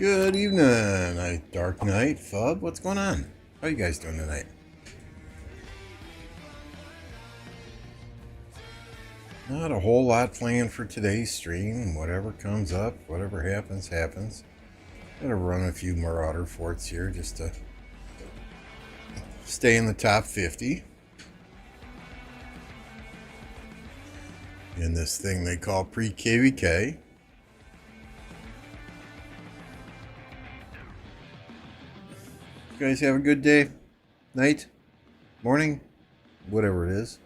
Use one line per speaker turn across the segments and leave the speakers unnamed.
Good evening, Dark Knight, Fub. What's going on? How you guys doing tonight? Not a whole lot planned for today's stream. Whatever comes up, whatever happens, happens. Gonna run a few Marauder forts here just to stay in the top 50. In this thing they call Pre-KvK. You guys have a good day, night, morning, whatever it is.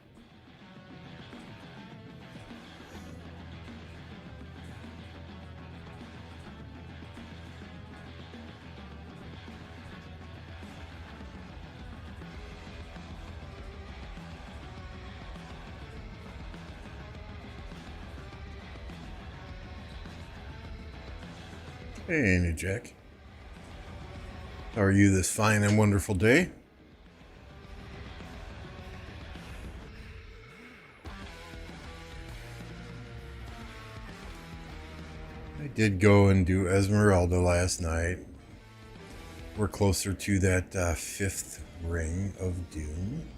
Hey, New Jack. How are you this fine and wonderful day? I did go and do Esmerelda last night. We're closer to that 5th ring of doom.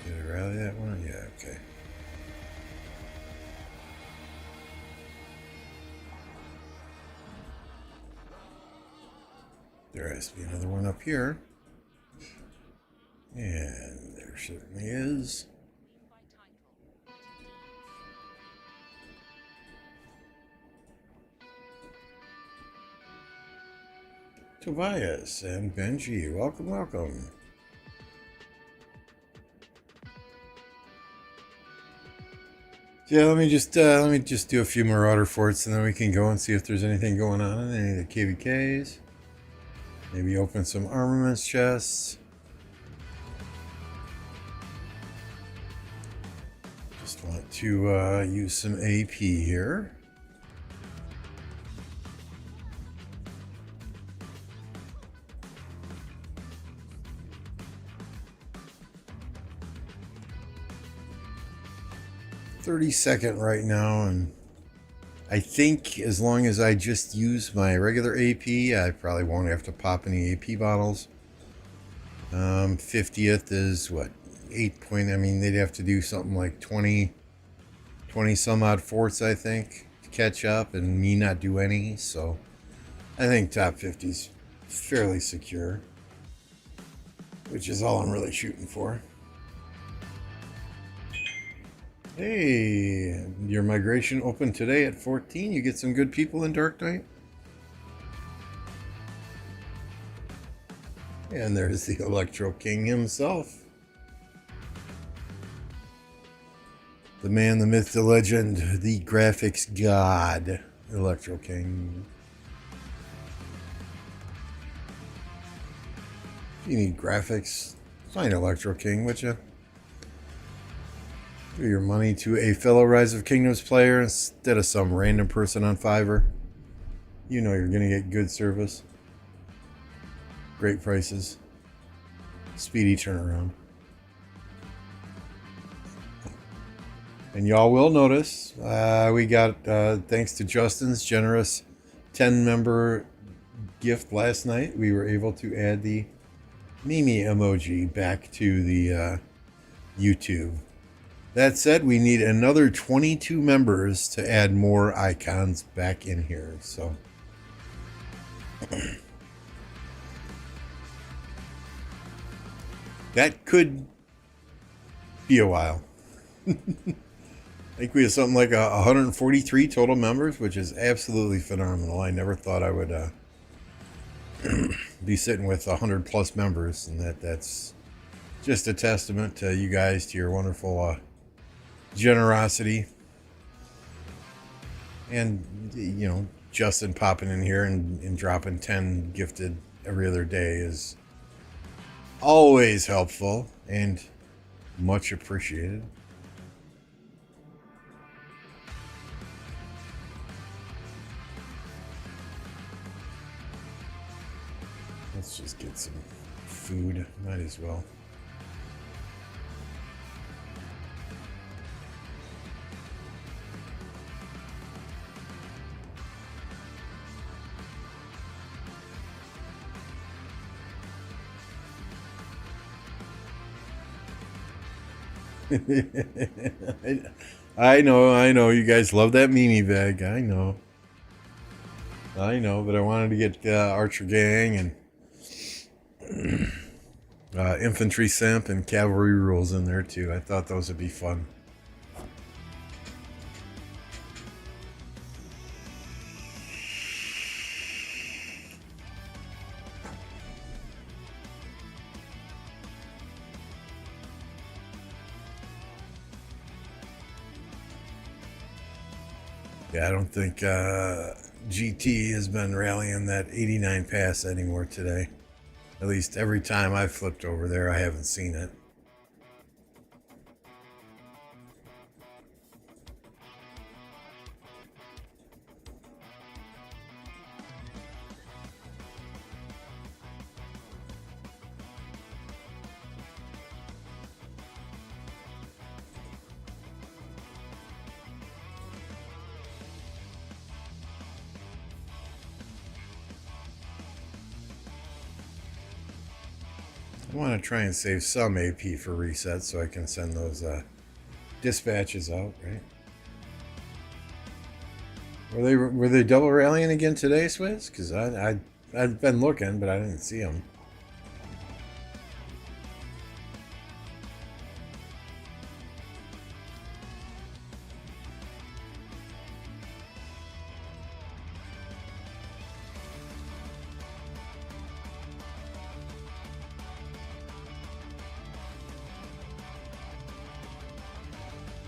Did I rally that one? Yeah, okay. There has to be another one up here. And there certainly is. Tobias and Benji, welcome, welcome. Yeah, let me just do a few Marauder forts, and then we can go and see if there's anything going on in any of the KvKs. Maybe open some armaments chests. Just want to use some AP here. .30 right now, and I think as long as I just use my regular AP, I probably won't have to pop any AP bottles. 50th is what, 8 point. I mean, they'd have to do something like 20 some odd forts, I think, to catch up, and me not do any. So I think top 50's fairly secure, which is all I'm really shooting for. Hey, your migration opened today at 14. You get some good people in Dark Knight. And there's the Electro King himself. The man, the myth, the legend, the graphics god, Electro King. If you need graphics, find Electro King, would you? Give your money to a fellow Rise of Kingdoms player instead of some random person on Fiverr. You know you're going to get good service, great prices, speedy turnaround. And y'all will notice we got, thanks to Justin's generous 10-member gift last night, we were able to add the Mimi emoji back to the YouTube. That said, we need another 22 members to add more icons back in here. So that could be a while. I think we have something like 143 total members, which is absolutely phenomenal. I never thought I would be sitting with 100 plus members, and that's just a testament to you guys, to your wonderful generosity. And, you know, Justin popping in here and dropping 10 gifted every other day is always helpful and much appreciated. Let's just get some food, might as well. I know. You guys love that meme bag. I know, but I wanted to get Archer Gang and Infantry Simp and Cavalry Rules in there too. I thought those would be fun. Yeah, I don't think GT has been rallying that 89 pass anymore today. At least every time I've flipped over there, I haven't seen it. I want to try and save some AP for reset so I can send those dispatches out, right? Were they double rallying again today, Swizz? Because I've been looking, but I didn't see them.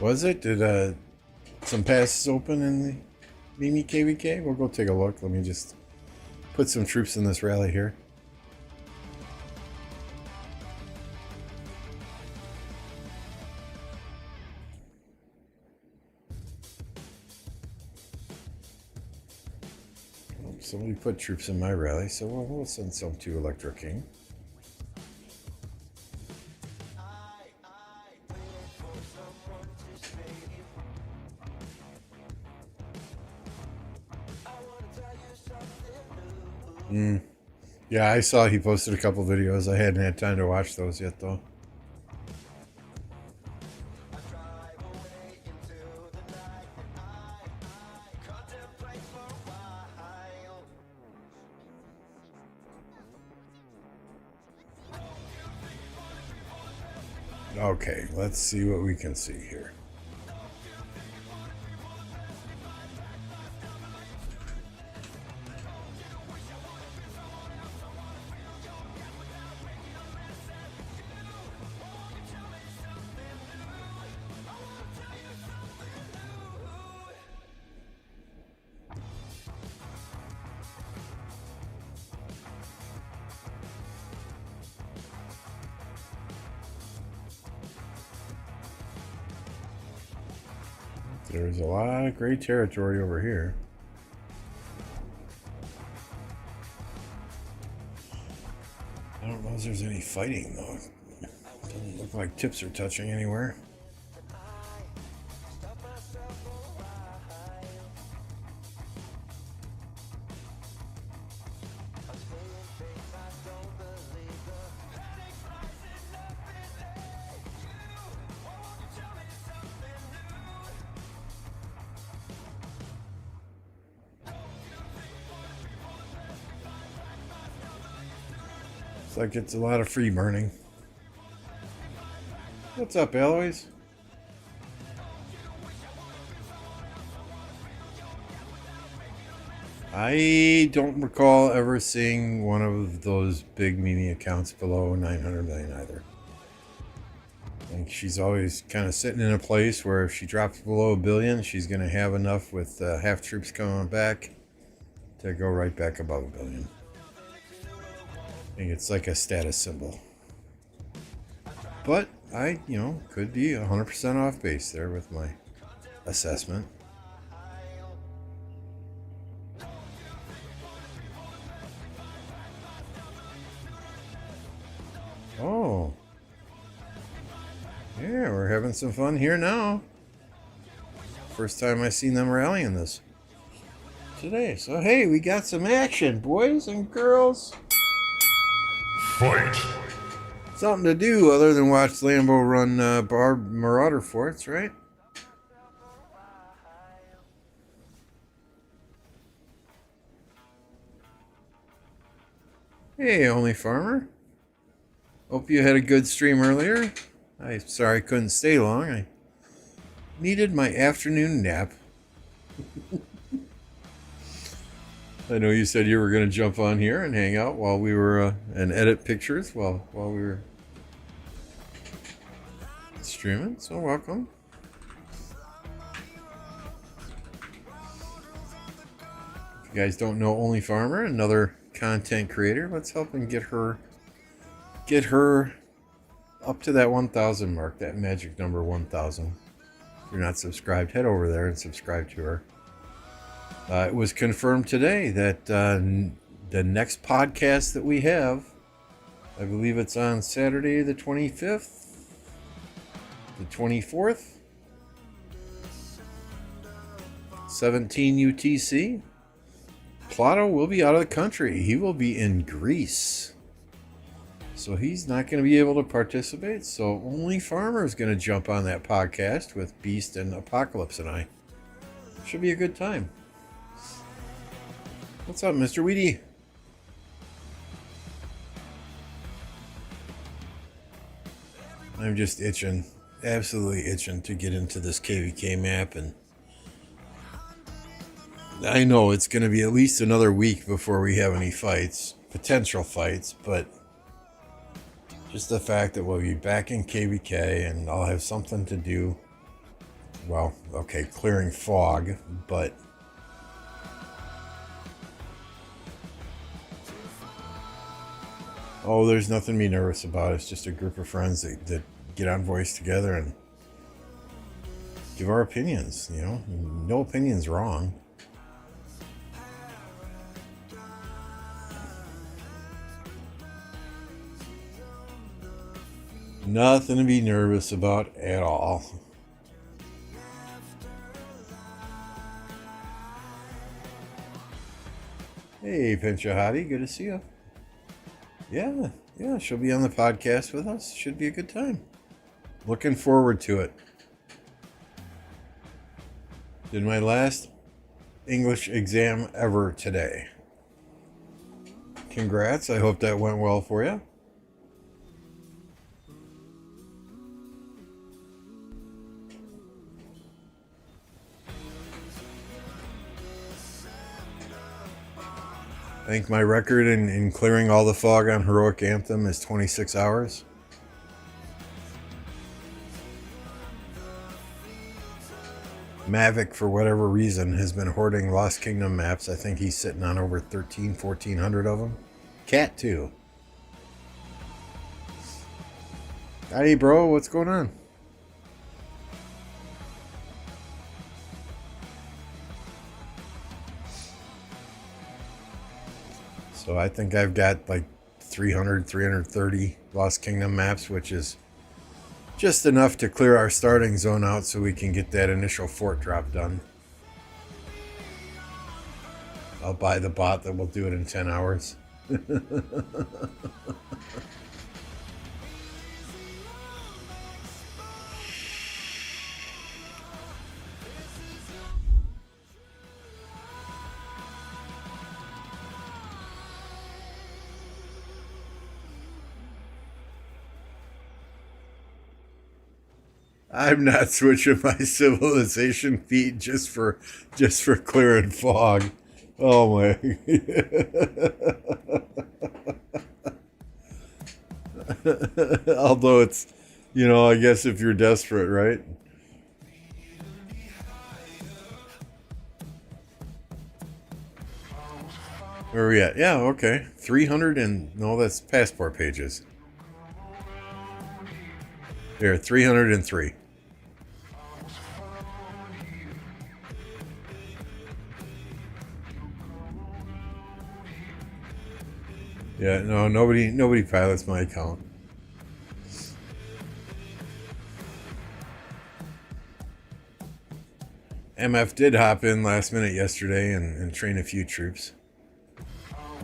Was it? Did some passes open in the Mimi KvK? We'll go take a look. Let me just put some troops in this rally here. Oh, somebody put troops in my rally, so we'll send some to Electro King. Yeah, I saw he posted a couple videos. I hadn't had time to watch those yet, though. Okay, let's see what we can see here. There's a lot of great territory over here. I don't know if there's any fighting, though. Doesn't look like tips are touching anywhere. Like it's a lot of free burning. What's up, Eloise? I don't recall ever seeing one of those big Mimi accounts below 900 million either. I think she's always kind of sitting in a place where if she drops below 1 billion, she's going to have enough with half troops coming back to go right back above 1 billion. I think it's like a status symbol. But I, could be 100% off base there with my assessment. Oh. Yeah, we're having some fun here now. First time I seen them rallying this today. So hey, we got some action, boys and girls.
Fight!
Something to do other than watch Lambo run Marauder forts, right? Hey, Only Farmer. Hope you had a good stream earlier. I'm sorry I couldn't stay long. I needed my afternoon nap. I know you said you were going to jump on here and hang out while we were and edit pictures while we were streaming. So welcome. If you guys don't know Only Farmer, another content creator, let's help and get her up to that 1,000 mark, that magic number 1,000. If you're not subscribed, head over there and subscribe to her. It was confirmed today that the next podcast that we have, I believe it's on Saturday the 25th, the 24th, 17 UTC. Plato will be out of the country. He will be in Greece. So he's not going to be able to participate. So Only Farmer is going to jump on that podcast with Beast and Apocalypse and I. Should be a good time. What's up, Mr. Weedy? I'm just itching, absolutely itching to get into this KvK map, and I know it's going to be at least another week before we have any fights, potential fights, but just the fact that we'll be back in KvK and I'll have something to do. Well, okay, clearing fog, but oh, there's nothing to be nervous about. It's just a group of friends that get on voice together and give our opinions, you know. No opinion's wrong. Nothing to be nervous about at all. Hey, Pinchahati, good to see you. Yeah, she'll be on the podcast with us. Should be a good time. Looking forward to it. Did my last English exam ever today. Congrats, I hope that went well for you. I think my record in clearing all the fog on Heroic Anthem is 26 hours. Mavic, for whatever reason, has been hoarding Lost Kingdom maps. I think he's sitting on over 1,400 of them. Cat, too. Howdy, bro. What's going on? So I think I've got like 330 Lost Kingdom maps, which is just enough to clear our starting zone out so we can get that initial fort drop done. I'll buy the bot that will do it in 10 hours. I'm not switching my civilization feed just for clearing fog. Oh my. Although it's, you know, I guess if you're desperate, right? Where are we at? Yeah, okay. 300 and no, that's passport pages. There, 303. Yeah, no, nobody pilots my account. MF did hop in last minute yesterday and train a few troops.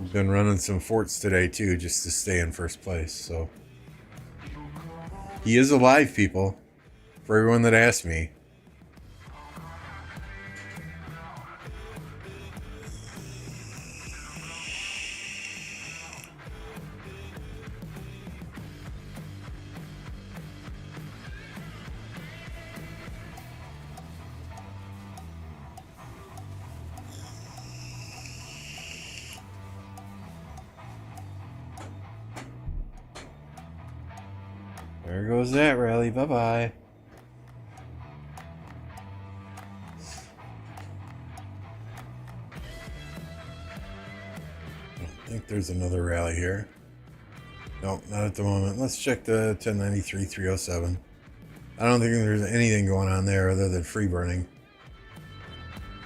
We've been running some forts today too, just to stay in first place. So He is alive, people. For everyone that asked me. There goes that rally. Bye-bye. I think there's another rally here. Nope, not at the moment. Let's check the 1093-307. I don't think there's anything going on there other than free burning.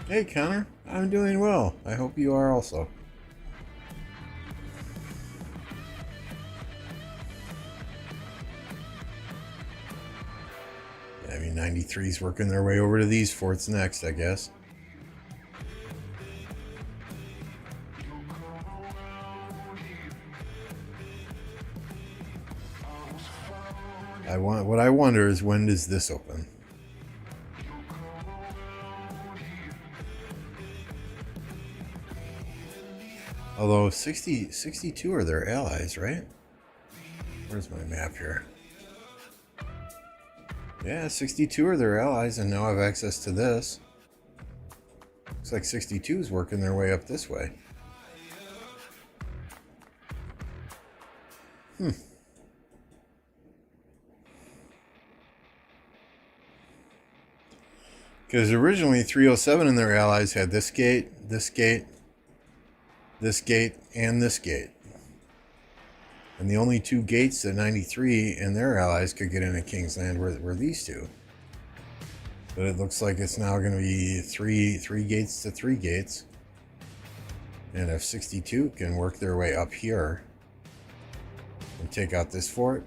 Hey, Connor. I'm doing well. I hope you are also. I mean, 93's working their way over to these forts next, I guess. What I wonder is, when does this open? Although 62 are their allies, right? Where's my map here? Yeah, 62 are their allies, and now I have access to this. Looks like 62 is working their way up this way. Because originally 307 and their allies had this gate, this gate, this gate, and this gate. And the only two gates that 93 and their allies could get into Kingsland were these two. But it looks like it's now going to be three gates to 3 gates. And if 62 can work their way up here and take out this fort,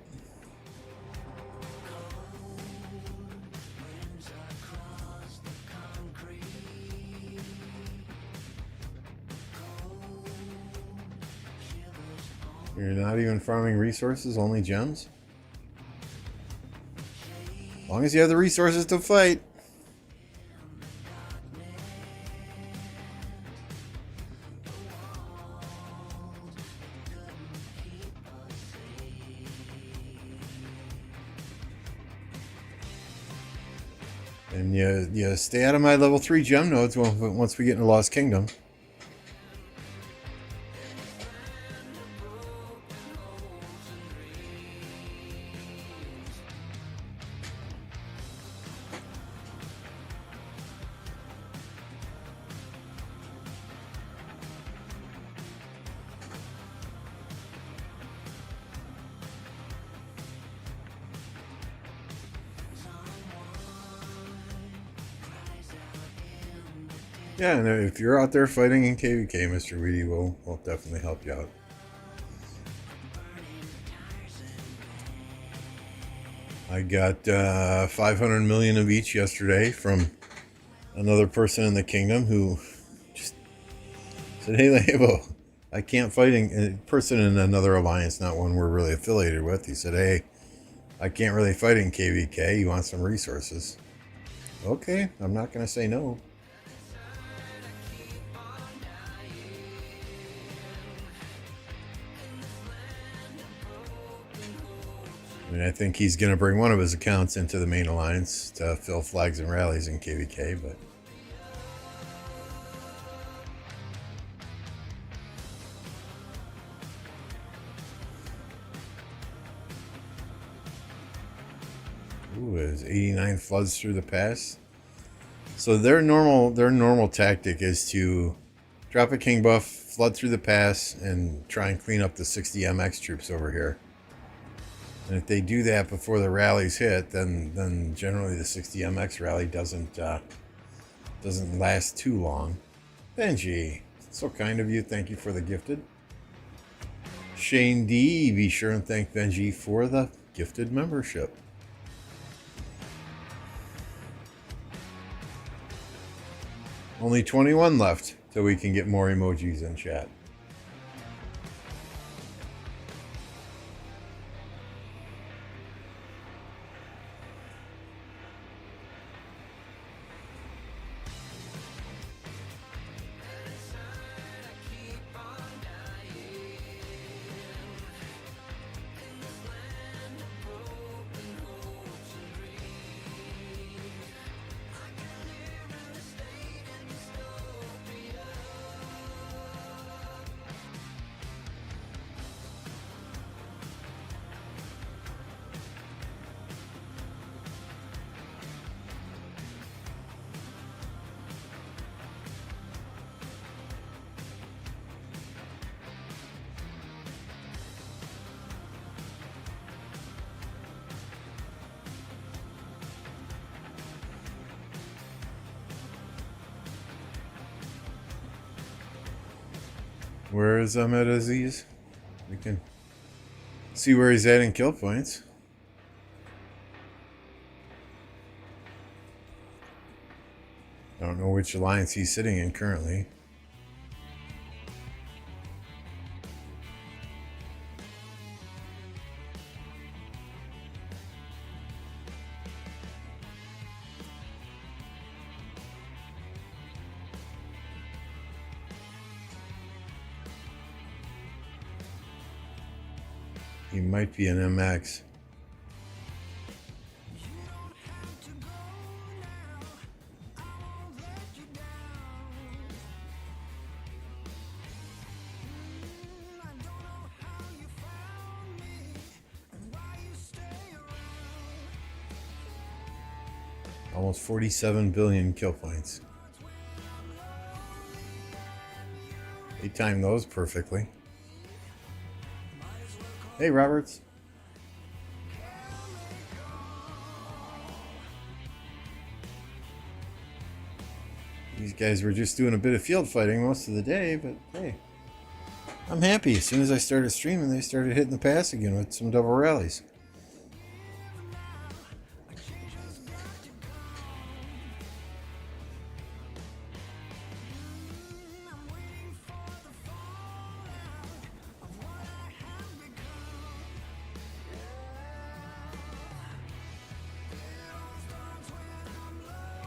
you're not even farming resources, only gems? As long as you have the resources to fight. And you stay out of my level 3 gem nodes once we get into Lost Kingdom. Yeah, and if you're out there fighting in KvK, Mr. Weedy, we'll definitely help you out. I got 500 million of each yesterday from another person in the kingdom who just said, "Hey, Labo, I can't fight a person in another alliance, not one we're really affiliated with." He said, "Hey, I can't really fight in KvK. You want some resources?" Okay, I'm not going to say no. I mean, I think he's going to bring one of his accounts into the main alliance to fill flags and rallies in KvK, but... Ooh, there's 89 floods through the pass. So their normal tactic is to drop a king buff, flood through the pass, and try and clean up the 60 MX troops over here. And if they do that before the rallies hit, then generally the 60 MX rally doesn't last too long. Benji, so kind of you. Thank you for the gifted. Shane D, be sure and thank Benji for the gifted membership. Only 21 left till we can get more emojis in chat. Where is Ahmed Aziz? We can see where he's at in kill points. I don't know which alliance he's sitting in currently. He might be an MX. Almost 47 billion kill points. They timed those perfectly. Hey, Roberts. These guys were just doing a bit of field fighting most of the day, but hey, I'm happy. As soon as I started streaming, they started hitting the pass again with some double rallies.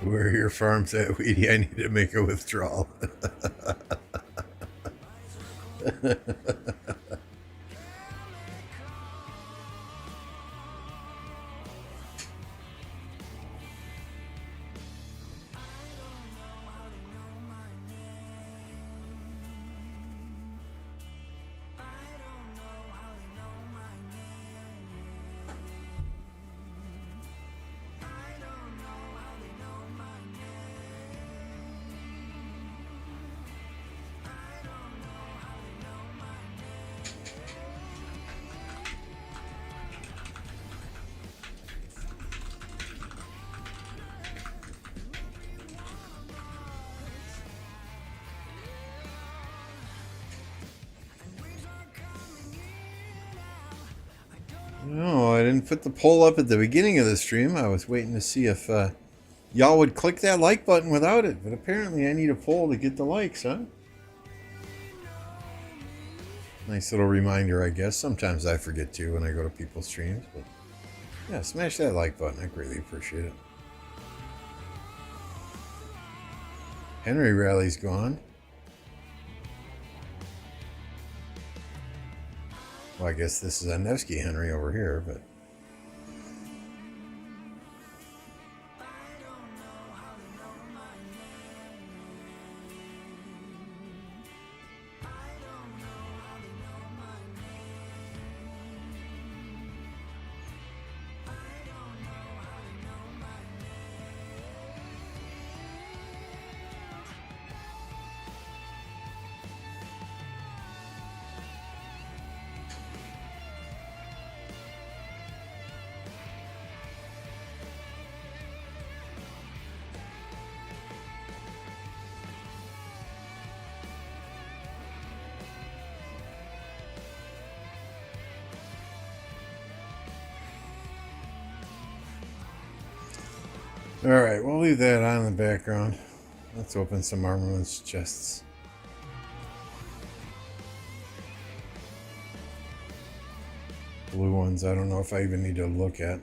Where are your farms at, Weedy? I need to make a withdrawal. No, I didn't put the poll up at the beginning of the stream. I was waiting to see if y'all would click that like button without it. But apparently I need a poll to get the likes, huh? Nice little reminder, I guess. Sometimes I forget too when I go to people's streams. But yeah, smash that like button. I greatly appreciate it. Henry Rally's gone. Well, I guess this is a Nevsky Henry over here, but... Alright, we'll leave that on in the background. Let's open some armaments chests. Blue ones, I don't know if I even need to look at.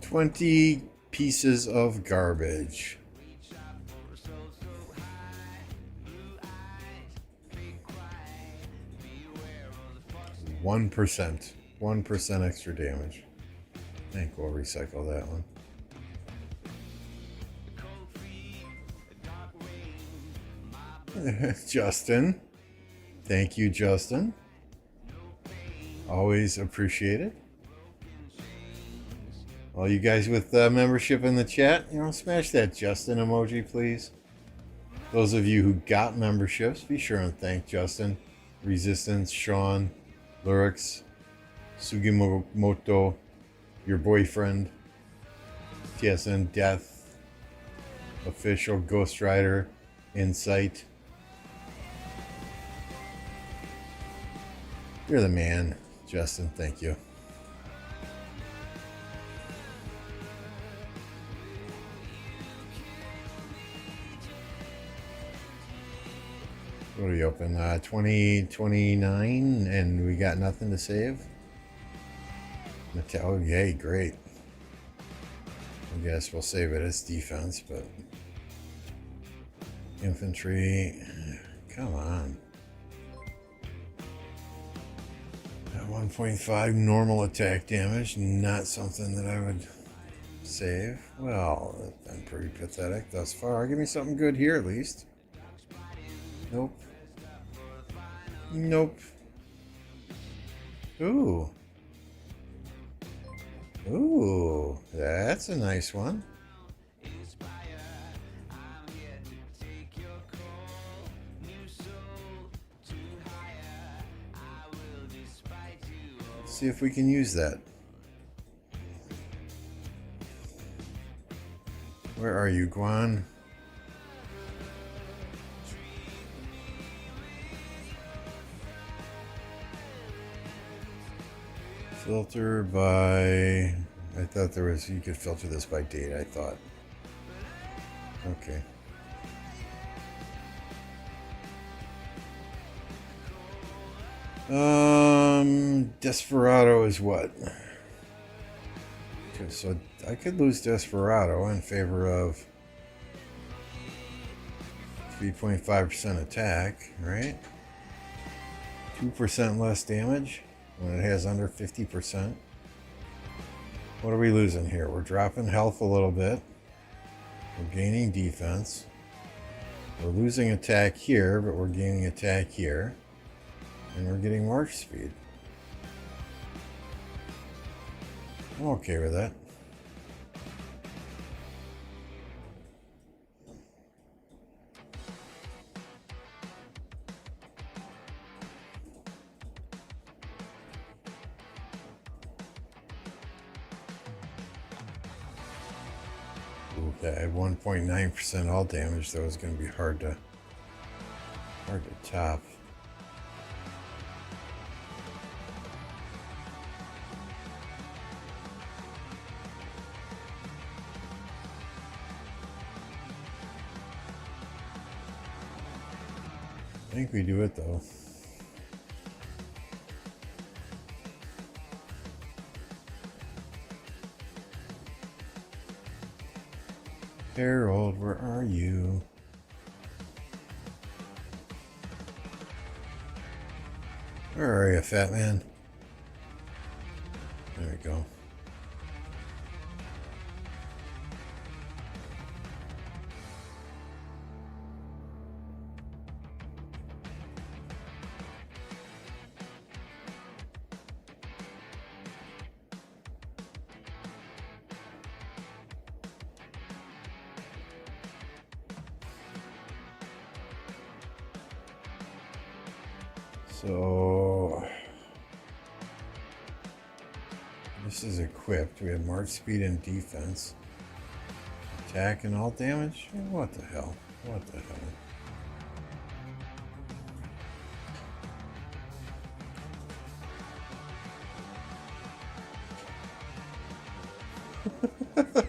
$20 pieces of garbage. One percent extra damage. I think we'll recycle that one. Justin. Thank you, Justin. Always appreciate it. All you guys with membership in the chat, smash that Justin emoji, please. Those of you who got memberships, be sure and thank Justin, Resistance, Sean, Lurix, Sugimoto, your boyfriend, TSN Death, Official, Ghost Rider, Insight. You're the man, Justin. Thank you. What are we open? 2029, and we got nothing to save. Oh, yay, great. I guess we'll save it as defense, but infantry, come on. 1.5 normal attack damage, not something that I would save. Well, that's been pretty pathetic thus far. Give me something good here at least. Nope. Nope. Ooh. Ooh, that's a nice one. Let's see if we can use that. Where are you, Guan? Filter by... I thought there was... You could filter this by date, I thought. Okay. Desperado is what? Okay, so I could lose Desperado in favor of 3.5% attack, right? 2% less damage when it has under 50%. What are we losing here? We're dropping health a little bit. We're gaining defense. We're losing attack here, but we're gaining attack here. And we're getting march speed. I'm okay with that. Okay, 1.9% all damage, though, is going to be hard to top. I think we do it, though. Harold, where are you? Where are you, fat man? There we go. So this is equipped. We have march speed and defense. Attack and all damage? What the hell? What the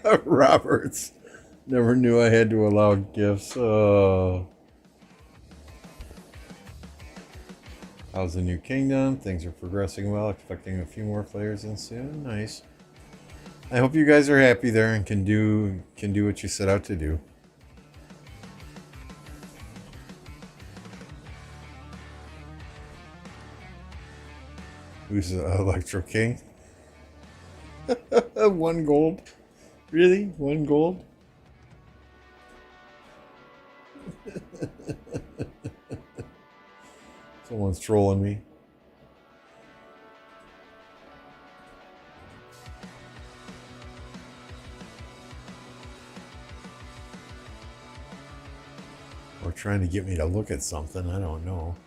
hell? Roberts. Never knew I had to allow gifts. Oh. How's the new kingdom? Things are progressing well. Expecting a few more players in soon. Nice. I hope you guys are happy there and can do what you set out to do. Who's Electro King? 1 gold? Really? 1 gold? Someone's trolling me. Or trying to get me to look at something. I don't know.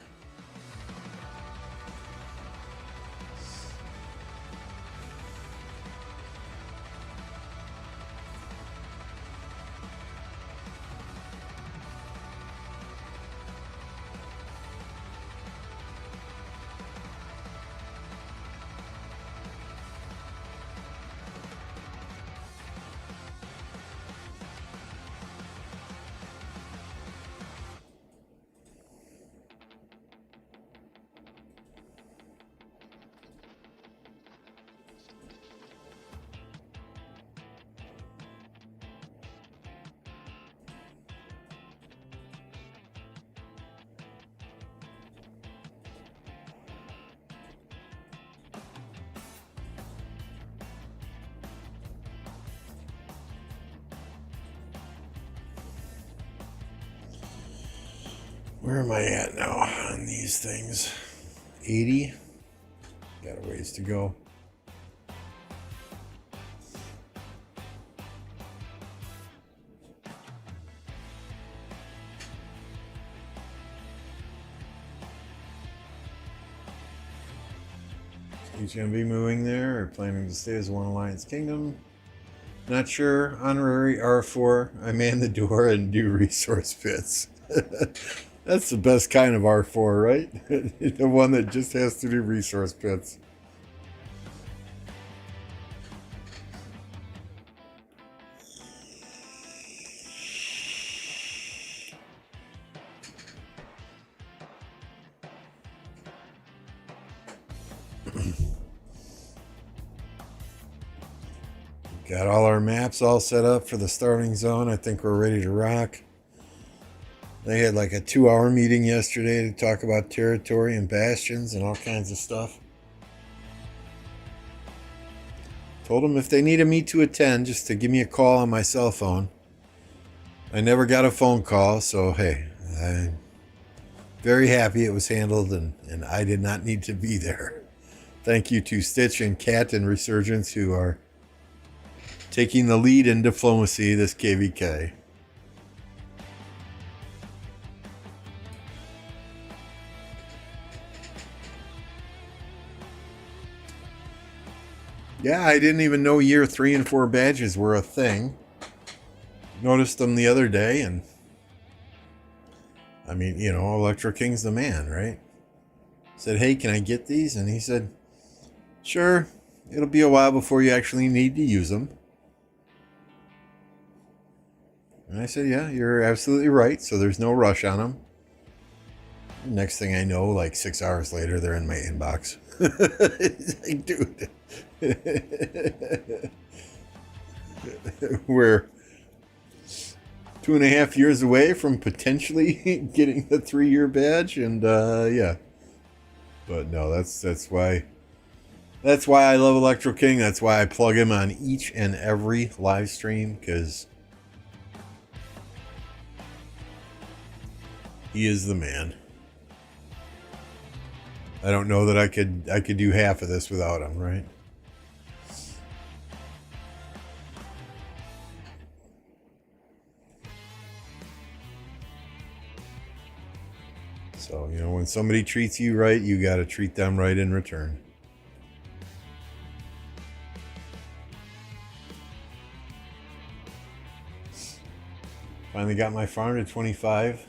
Where am I at now on these things? 80? Got a ways to go. HMV moving there or planning to stay as one Alliance Kingdom? Not sure. Honorary R4. I man the door and do resource pits. That's the best kind of R4, right? The one that just has to do resource pits. Got all our maps all set up for the starting zone. I think we're ready to rock. They had like a 2-hour meeting yesterday to talk about territory and bastions and all kinds of stuff. Told them if they needed me to attend, just to give me a call on my cell phone. I never got a phone call, so hey, I'm very happy it was handled and I did not need to be there. Thank you to Stitch and Cat and Resurgence who are taking the lead in diplomacy this KvK. Yeah, I didn't even know year 3 and 4 badges were a thing. Noticed them the other day, and I mean, you know, Electro King's the man, right? Said, hey, can I get these? And he said, sure, it'll be a while before you actually need to use them. And I said, yeah, you're absolutely right, so there's no rush on them. Next thing I know, like 6 hours later, they're in my inbox. It's like, dude. We're 2.5 years away from potentially getting the 3-year badge, and yeah. But no, that's why I love Electro King. That's why I plug him on each and every live stream, because he is the man. I don't know that I could do half of this without him, right? So, you know, when somebody treats you right, you got to treat them right in return. Finally got my farm to 25.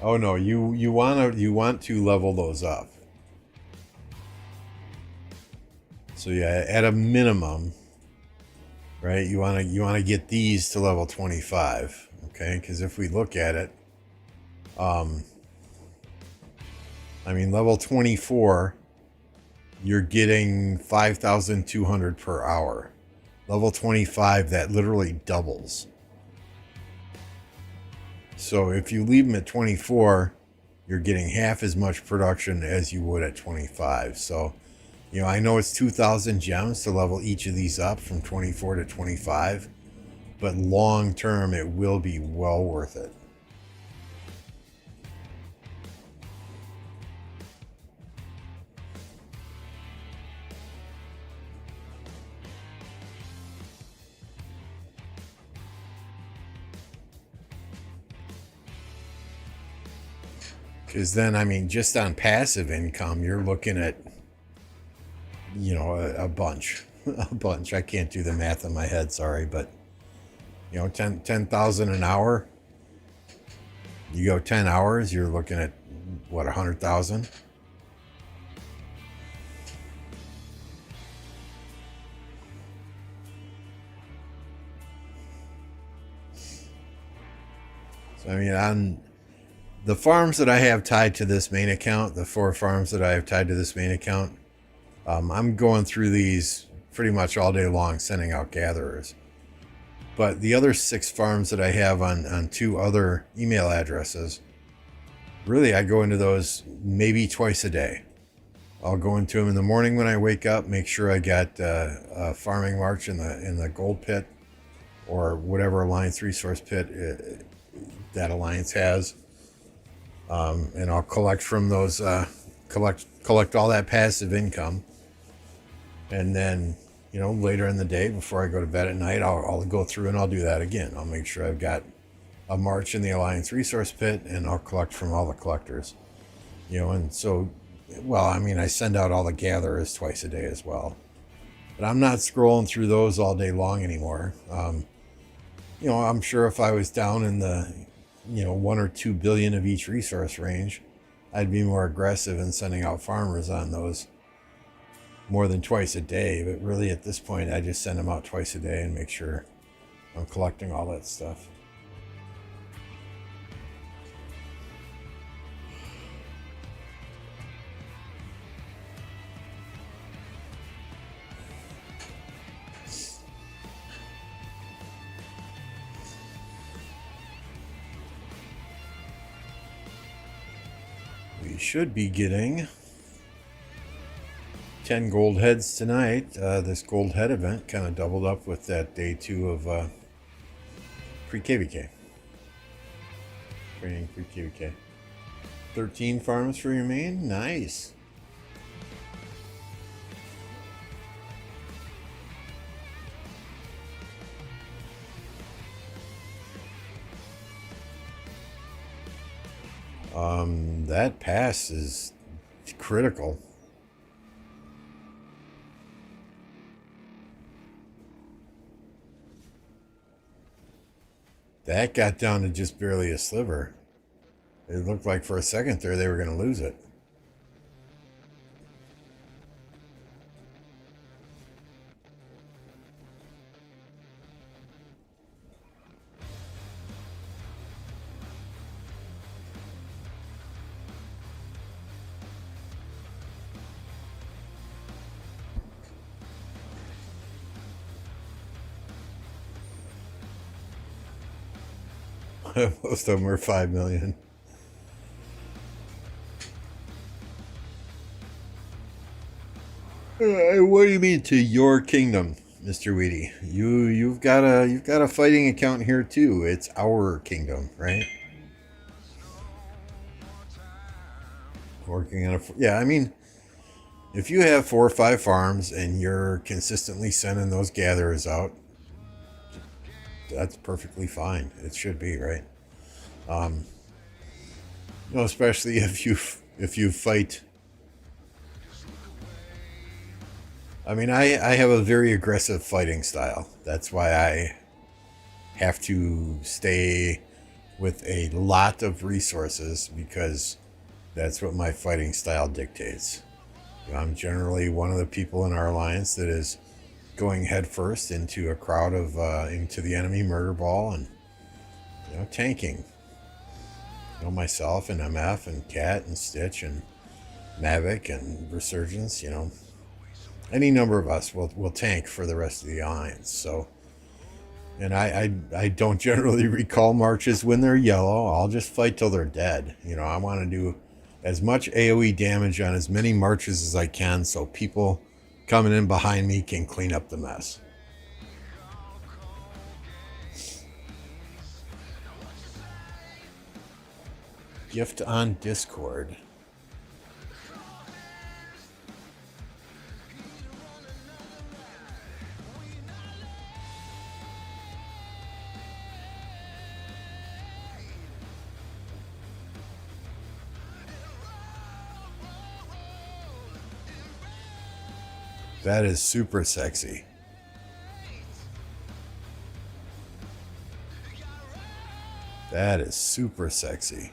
Oh no, you want to level those up. So yeah, at a minimum, right? You want to get these to level 25, okay? Because if we look at it, I mean, level 24, you're getting 5,200 per hour. Level 25, that literally doubles. So if you leave them at 24, you're getting half as much production as you would at 25. So, you know, I know it's 2,000 gems to level each of these up from 24 to 25, but long term, it will be well worth it. Because then, I mean, just on passive income, you're looking at, a bunch. A bunch. I can't do the math in my head, sorry, but, 10,000 an hour. You go 10 hours, you're looking at, what, 100,000? So, I mean, on the farms that I have tied to this main account, the 4 farms that I have tied to this main account, I'm going through these pretty much all day long, sending out gatherers. But the other 6 farms that I have on 2 other email addresses, really, I go into those maybe twice a day. I'll go into them in the morning when I wake up, make sure I got a farming march in the gold pit or whatever Alliance resource pit that Alliance has, and I'll collect from those, collect all that passive income, and then later in the day before I go to bed at night, I'll go through and I'll do that again. I'll make sure I've got a march in the Alliance resource pit, and I'll collect from all the collectors, and so, well, I mean, I send out all the gatherers twice a day as well, but I'm not scrolling through those all day long anymore. I'm sure if I was down in the 1 or 2 billion of each resource range, I'd be more aggressive in sending out farmers on those more than twice a day. But really, at this point, I just send them out twice a day and make sure I'm collecting all that stuff. We should be getting 10 gold heads tonight. This gold head event kind of doubled up with that day 2 of Pre-KvK. Training Pre-KvK. 13 farms for your main? Nice. That pass is critical. That got down to just barely a sliver. It looked like for a second there they were going to lose it. Most of them were 5 million. What do you mean to your kingdom, Mr. Weedy? You've got a fighting account here too. It's our kingdom, right? Working on I mean, if you have 4 or 5 farms and you're consistently sending those gatherers out, that's perfectly fine. It should be, right? Especially if you fight. I mean, I have a very aggressive fighting style. That's why I have to stay with a lot of resources, because that's what my fighting style dictates. I'm generally one of the people in our alliance that is going headfirst into a crowd of into the enemy murder ball and tanking. Myself and MF and Cat and Stitch and Mavic and Resurgence. Any number of us will tank for the rest of the alliance. So, and I don't generally recall marches when they're yellow. I'll just fight till they're dead. I want to do as much AoE damage on as many marches as I can, so people coming in behind me can clean up the mess. Gift on Discord. That is super sexy. That is super sexy.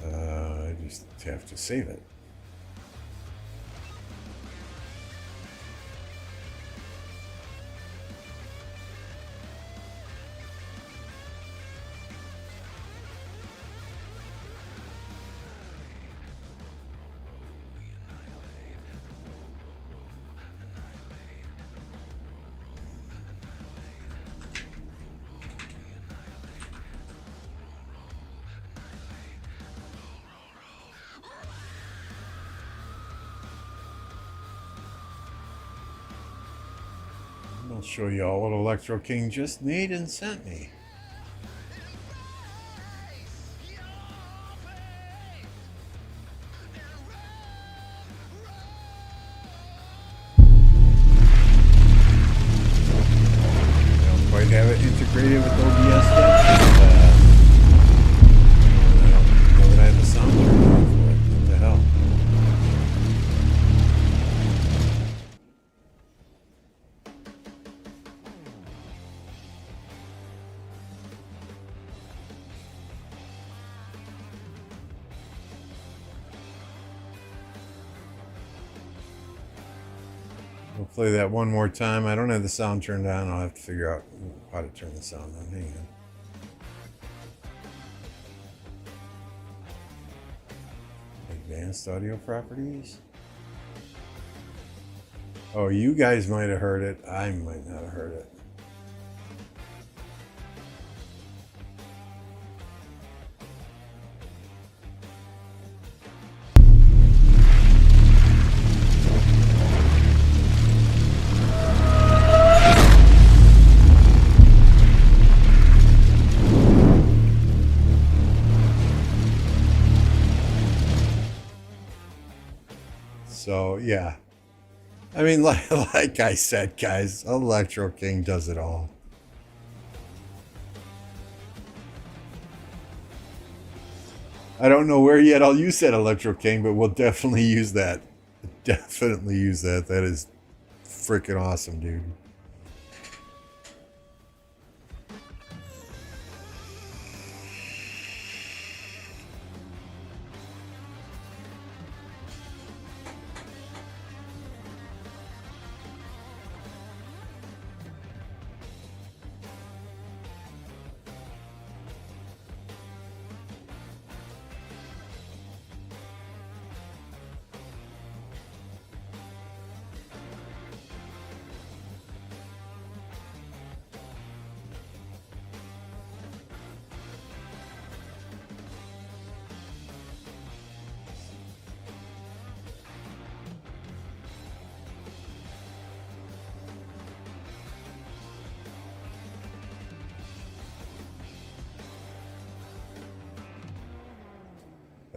I just have to save it. I'll show you all what Electro King just made and sent me. I don't quite have it integrated with OBS yet. I don't know that I have the sound turned on for it. What the hell? We'll play that one more time. I don't have the sound turned on. I'll have to figure out how to turn the sound on. Hang on. Advanced audio properties. Oh, you guys might have heard it. I might not have heard it. So, yeah. I mean, like I said, guys, Electro King does it all. I don't know where yet I'll use that Electro King, but we'll definitely use that. Definitely use that. That is freaking awesome, dude.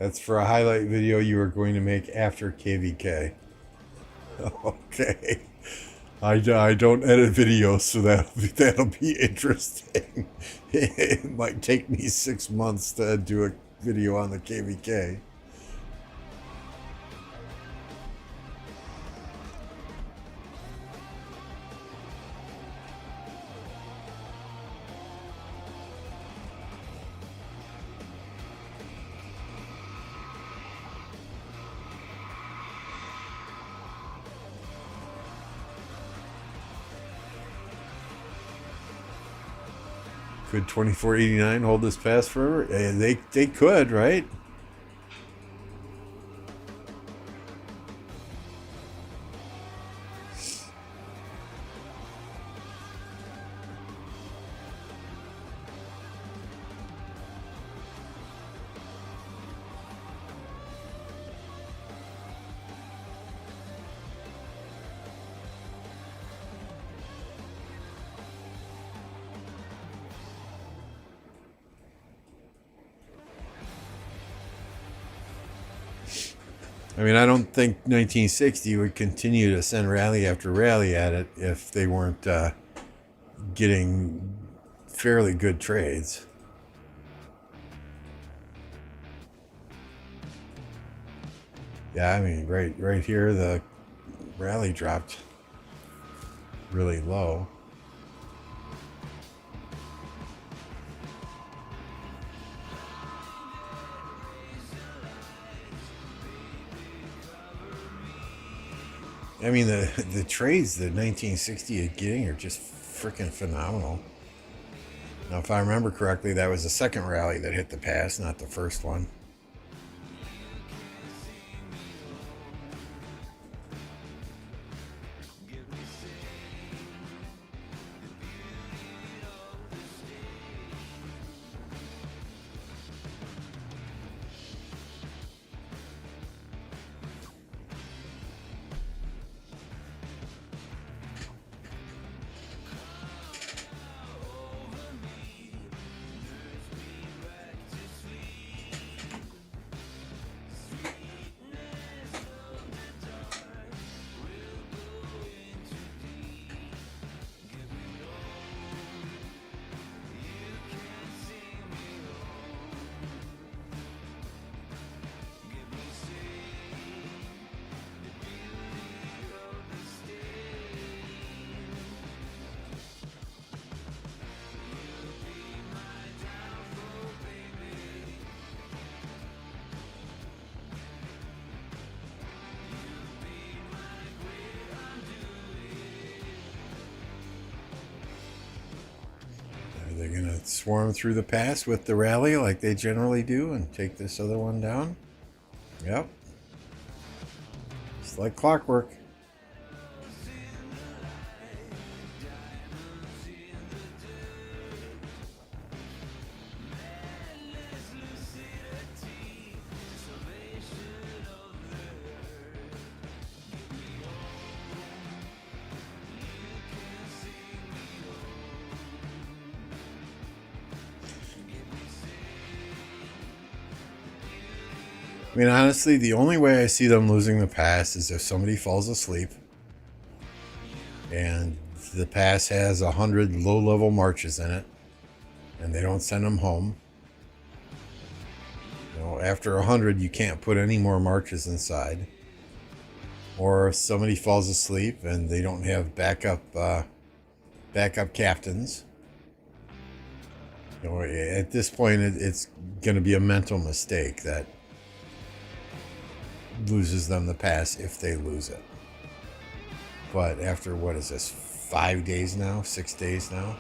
That's for a highlight video you are going to make after KvK. Okay. I don't edit videos, so that'll be interesting. It might take me 6 months to do a video on the KvK. Could 2489 hold this pass forever? They could, right? I mean, I don't think 1960 would continue to send rally after rally at it if they weren't getting fairly good trades. Yeah, I mean, right here, the rally dropped really low. I mean, the trades that 1960 is getting are just freaking phenomenal. Now, if I remember correctly, that was the second rally that hit the pass, not the first one. They're going to swarm through the pass with the rally like they generally do and take this other one down. Yep. It's like clockwork. I mean, honestly, the only way I see them losing the pass is if somebody falls asleep and the pass has 100 low-level marches in it and they don't send them home. You know, after 100, you can't put any more marches inside. Or if somebody falls asleep and they don't have backup captains. You know, at this point, it's going to be a mental mistake that loses them the pass if they lose it. But after, what is this, 5 days now, 6 days now?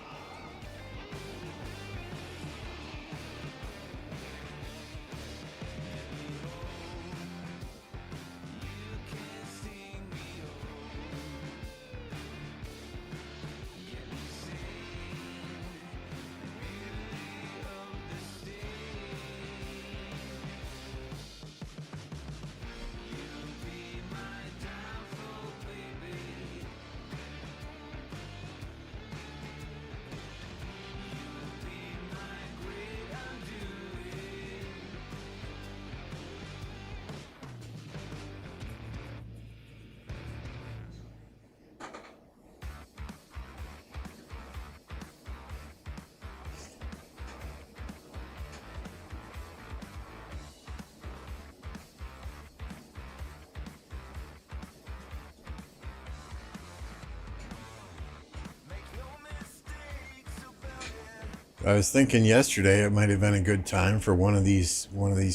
I was thinking yesterday it might have been a good time for one of these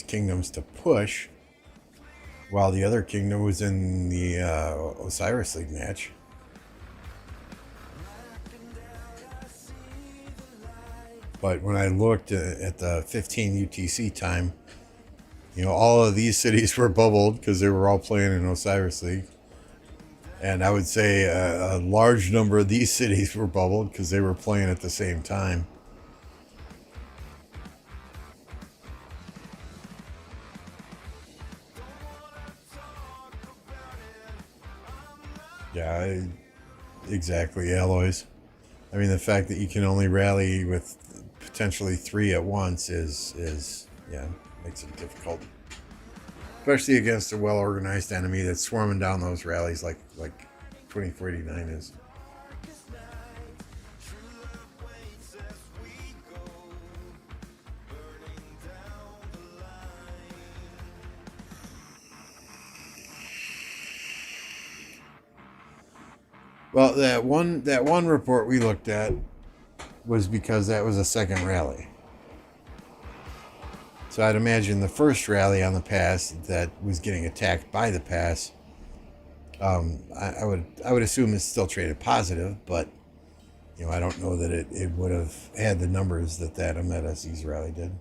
kingdoms to push while the other kingdom was in the Osiris League match. But when I looked at the 15 UTC time, you know, all of these cities were bubbled because they were all playing in Osiris League. And I would say a large number of these cities were bubbled because they were playing at the same time. Yeah, exactly, alloys. I mean, the fact that you can only rally with potentially 3 at once is yeah, makes it difficult. especially against a well-organized enemy that's swarming down those rallies like 2489 is. Well, that one report we looked at was because that was a second rally. So I'd imagine the first rally on the pass that was getting attacked by the pass, I would assume it's still traded positive, but I don't know that it would have had the numbers that Armanets rally did.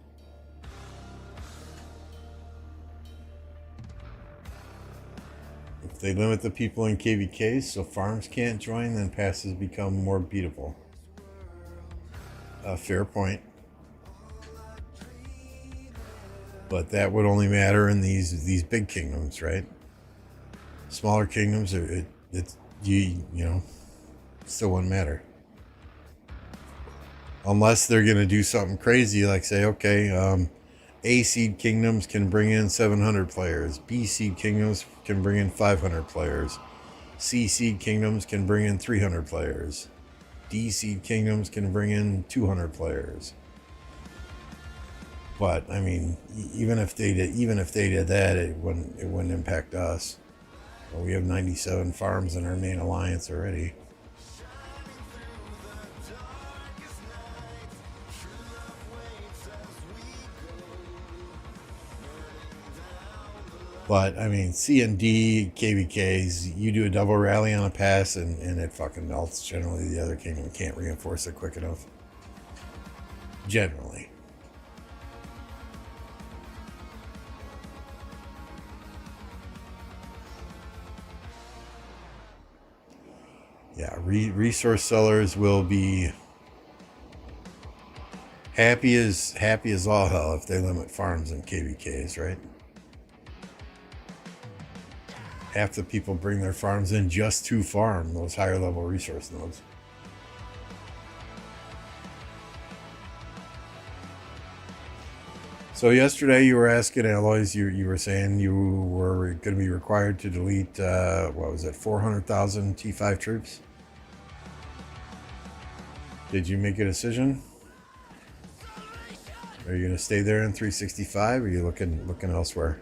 If they limit the people in KvKs so farms can't join, then passes become more beatable. Fair point. But that would only matter in these big kingdoms, right? Smaller kingdoms, it still wouldn't matter. Unless they're going to do something crazy, like say, okay, A seed kingdoms can bring in 700 players. B seed kingdoms can bring in 500 players. C seed kingdoms can bring in 300 players. D seed kingdoms can bring in 200 players. But I mean, even if they did that, it wouldn't impact us. Well, we have 97 farms in our main alliance already. But I mean, C and D KvKs, you do a double rally on a pass and it fucking melts. Generally, the other kingdom can't reinforce it quick enough. Generally. Yeah, resource sellers will be happy as all hell if they limit farms and KvKs, right? Half the people bring their farms in just to farm those higher level resource nodes. So yesterday you were asking Alloys, you were saying you were going to be required to delete, 400,000 T5 troops? Did you make a decision? Are you going to stay there in 365 or are you looking elsewhere?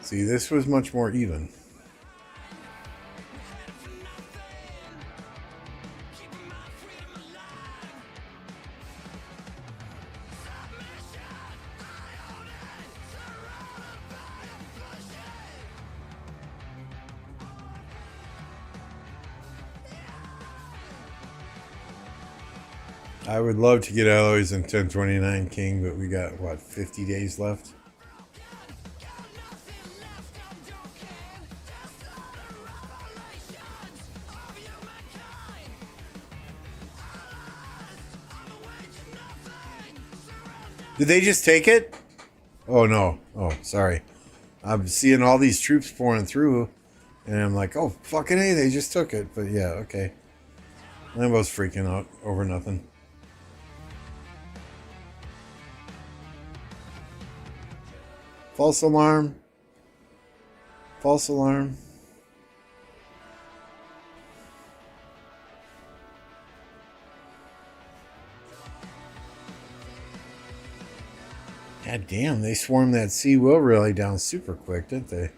See, this was much more even. I would love to get alloys in 1029 King, but we got, 50 days left? Did they just take it? Oh, no. Oh, sorry. I'm seeing all these troops pouring through, and I'm like, oh, fucking A, they just took it. But yeah, okay. Lambo's freaking out over nothing. False alarm. False alarm. God damn, they swarmed that Sea Will rally down super quick, didn't they?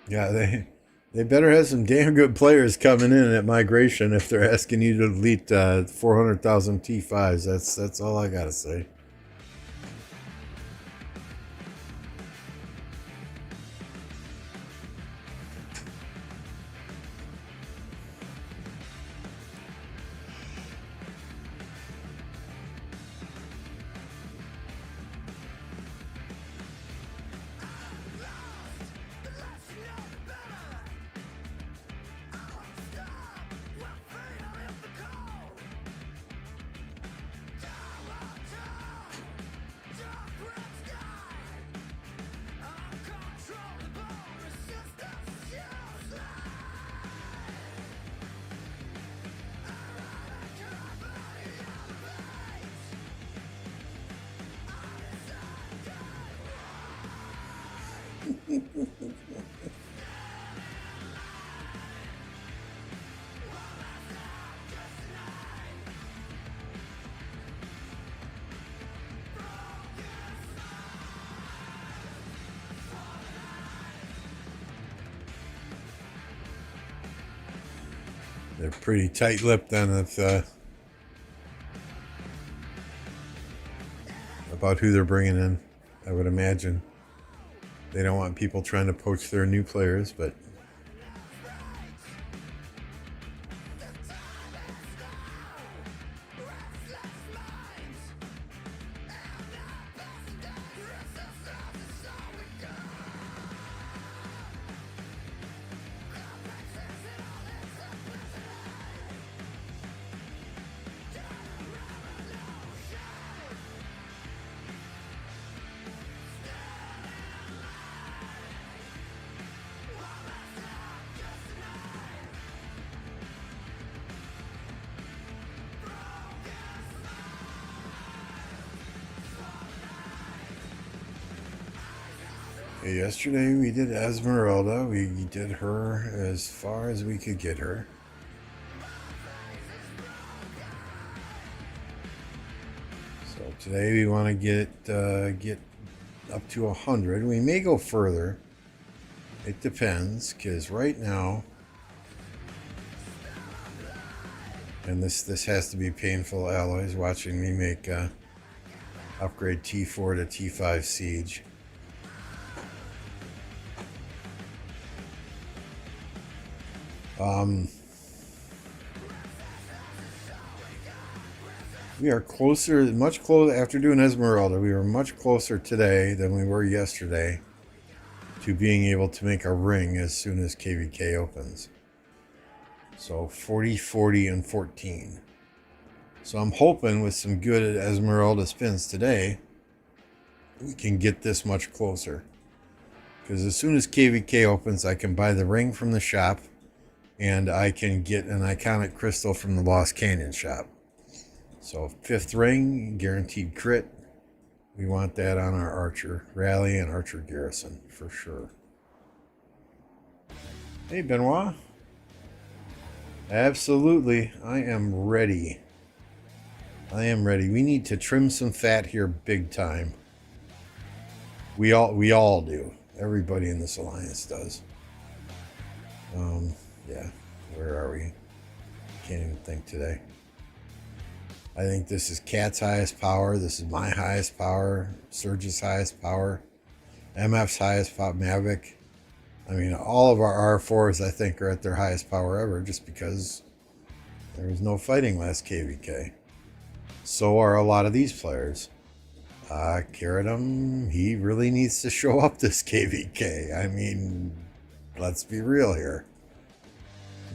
Yeah, they better have some damn good players coming in at migration if they're asking you to delete 400,000 T5s. That's all I gotta say. They're pretty tight-lipped then about who they're bringing in. I would imagine they don't want people trying to poach their new players, but yesterday we did Esmerelda. We did her as far as we could get her. So today we want to get up to 100. We may go further. It depends, because right now, and this has to be painful, alloys, watching me make upgrade T4 to T5 Siege. We are closer, much closer, after doing Esmeralda, we were much closer today than we were yesterday to being able to make a ring as soon as KvK opens. So 40, 40, and 14. So I'm hoping with some good Esmeralda spins today, we can get this much closer. Because as soon as KvK opens, I can buy the ring from the shop, and I can get an iconic crystal from the Lost Canyon shop. So 5th ring, guaranteed crit. We want that on our Archer Rally and Archer Garrison for sure. Hey Benoit. Absolutely, I am ready. I am ready. We need to trim some fat here big time. We all do. Everybody in this alliance does. Yeah, where are we? Can't even think today. I think this is Cat's highest power. This is my highest power. Surge's highest power. MF's highest power. Mavic. I mean, all of our R4s, I think, are at their highest power ever, just because there was no fighting last KvK. So are a lot of these players. Karadim, he really needs to show up this KvK. I mean, let's be real here.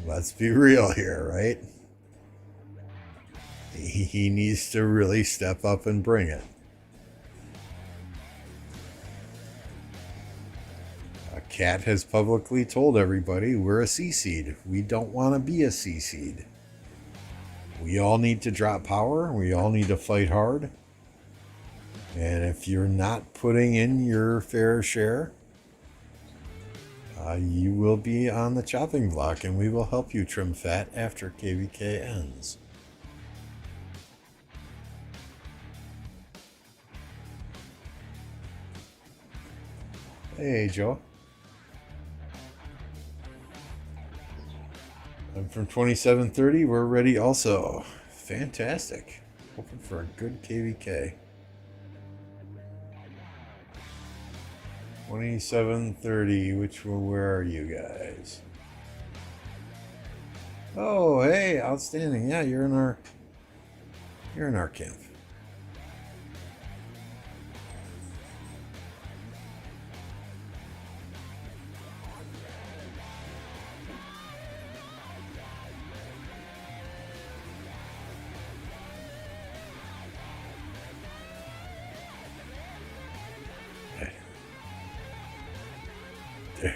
Let's be real here, right? He needs to really step up and bring it. Cat has publicly told everybody we're a C-seed. We don't want to be a C-seed. We all need to drop power. We all need to fight hard. And if you're not putting in your fair share, you will be on the chopping block, and we will help you trim fat after KvK ends. Hey, Joe. And from 2730, we're ready also. Fantastic. Hoping for a good KvK. 2730, where are you guys? Oh, hey, outstanding. Yeah, you're in our camp.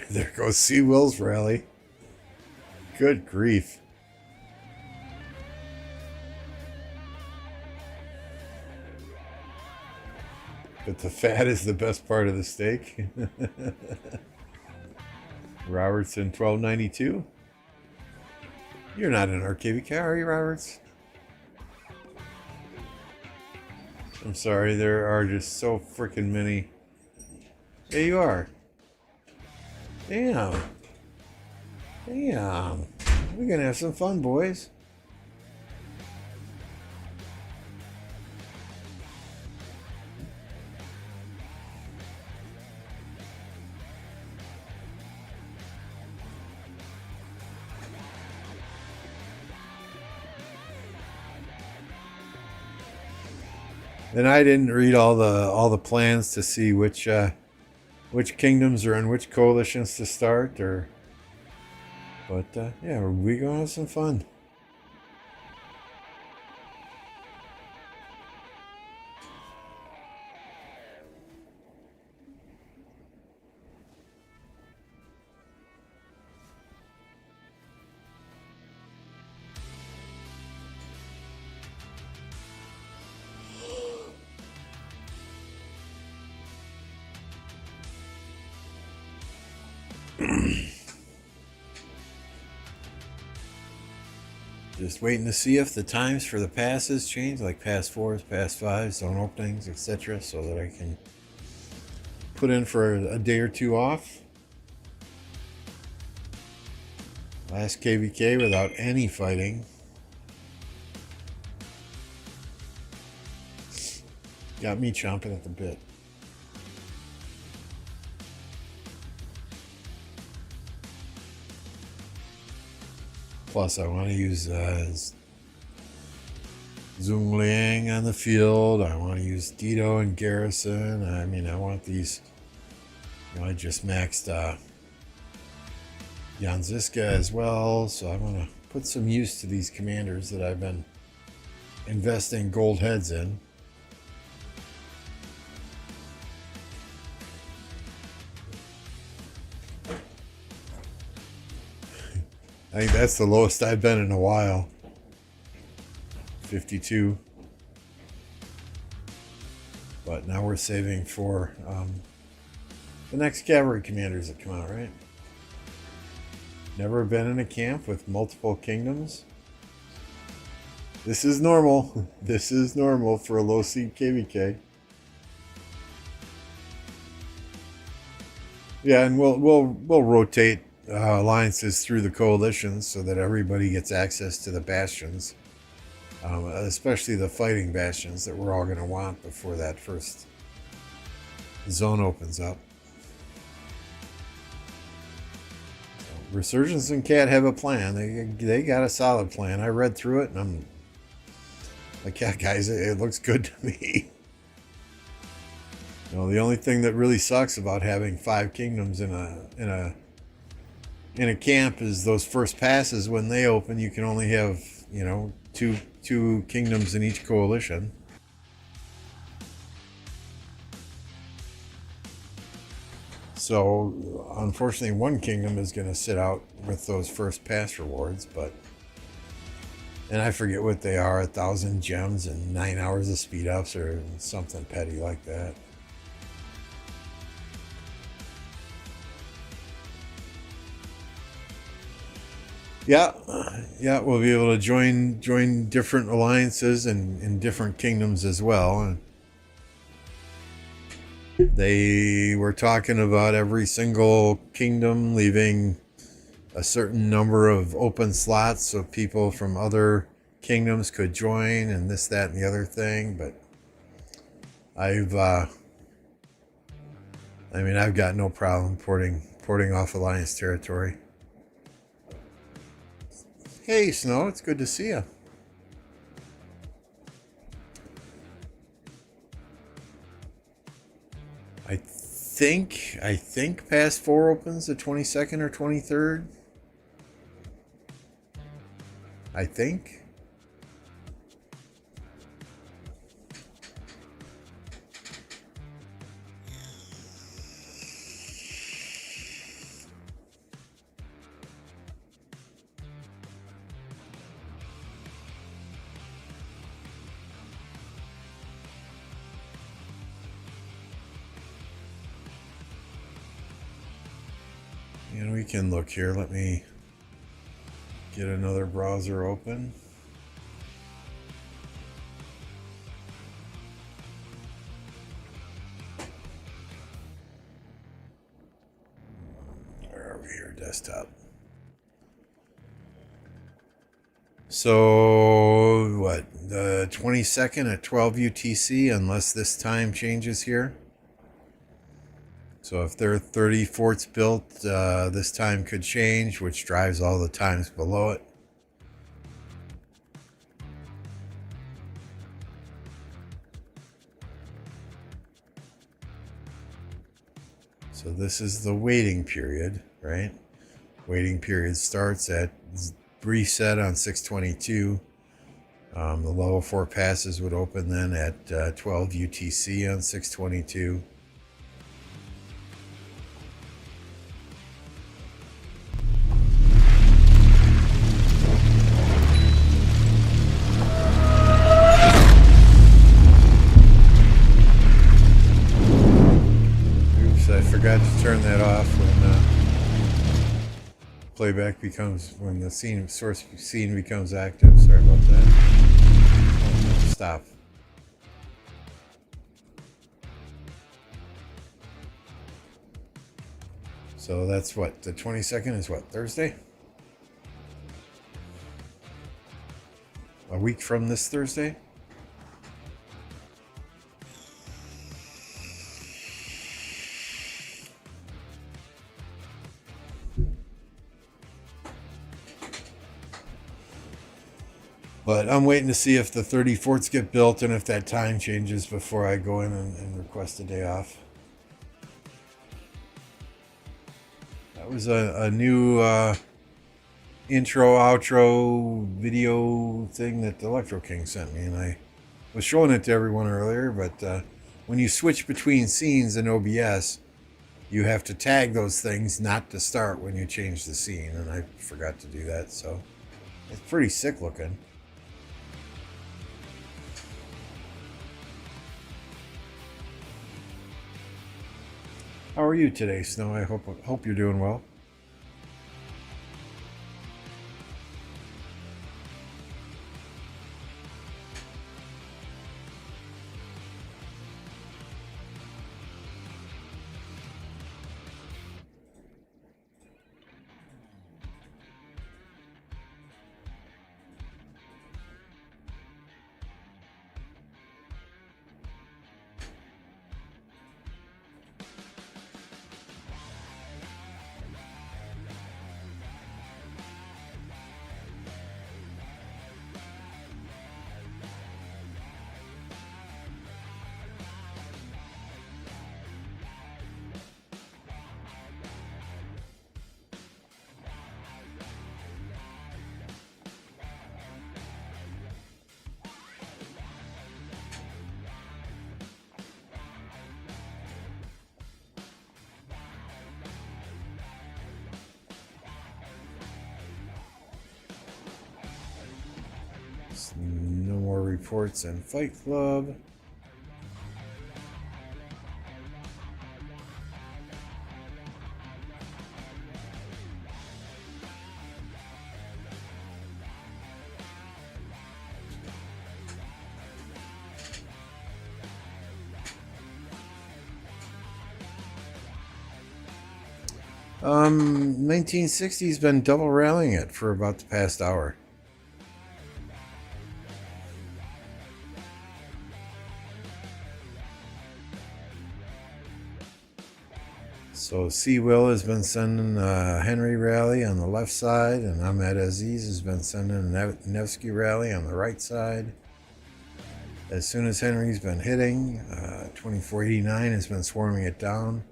There goes C. Will's rally. Good grief. But the fat is the best part of the steak. Robertson 1292. You're not in our KvK, are you, Roberts? I'm sorry, there are just so freaking many. There you are. Damn. Damn. We're gonna have some fun, boys. And I didn't read all the plans to see which kingdoms are in which coalitions to start, but yeah, we're gonna have some fun. Just waiting to see if the times for the passes change, like pass 4s, pass 5s, zone openings, etc., so that I can put in for a day or two off. Last KvK without any fighting. Got me chomping at the bit. Plus, I want to use Zhongliang on the field. I want to use Dito and Garrison. I mean, I want these. You know, I just maxed Janziska as well, so I want to put some use to these commanders that I've been investing gold heads in. I think that's the lowest I've been in a while. 52. But now we're saving for the next cavalry commanders that come out, right? Never been in a camp with multiple kingdoms. This is normal. This is normal for a low seed KvK. Yeah, and we'll rotate alliances through the coalitions so that everybody gets access to the bastions, especially the fighting bastions that we're all going to want before that first zone opens up. So Resurgence and Cat have a plan. They got a solid plan. I read through it and I'm like, yeah, guys, it looks good to me. You know, the only thing that really sucks about having 5 kingdoms in a camp is those first passes. When they open, you can only have, you know, two kingdoms in each coalition. So unfortunately, one kingdom is going to sit out with those first pass rewards, and I forget what they are, 1,000 gems and 9 hours of speed ups or something petty like that. Yeah, we'll be able to join different alliances and in different kingdoms as well. And they were talking about every single kingdom leaving a certain number of open slots so people from other kingdoms could join and this, that, and the other thing. But I've got no problem porting off Alliance territory. Hey, Snow, it's good to see you. I think Pass 4 opens the 22nd or 23rd. I think. And we can look here. Let me get another browser open. Where are we here? Desktop. So, what? The 22nd at 12 UTC, unless this time changes here. So if there are 30 forts built, this time could change, which drives all the times below it. So this is the waiting period, right? Waiting period starts at reset on 6/22. The level 4 passes would open then at 12 UTC on 6/22. Forgot to turn that off when playback becomes, when the source scene becomes active. Sorry about that. Oh, no, stop. So that's what, the 22nd is what, Thursday? A week from this Thursday? But I'm waiting to see if the 30 forts get built and if that time changes before I go in and request a day off. That was a new intro, outro video thing that the Electro King sent me, and I was showing it to everyone earlier, but when you switch between scenes in OBS, you have to tag those things not to start when you change the scene, and I forgot to do that, so it's pretty sick looking. How are you today, Snow? I hope you're doing well. No more reports in Fight Club. 1960's been double rallying it for about the past hour. So C-Will has been sending Henry rally on the left side, and Ahmed Aziz has been sending Nevsky rally on the right side. As soon as Henry's been hitting, 2489 has been swarming it down.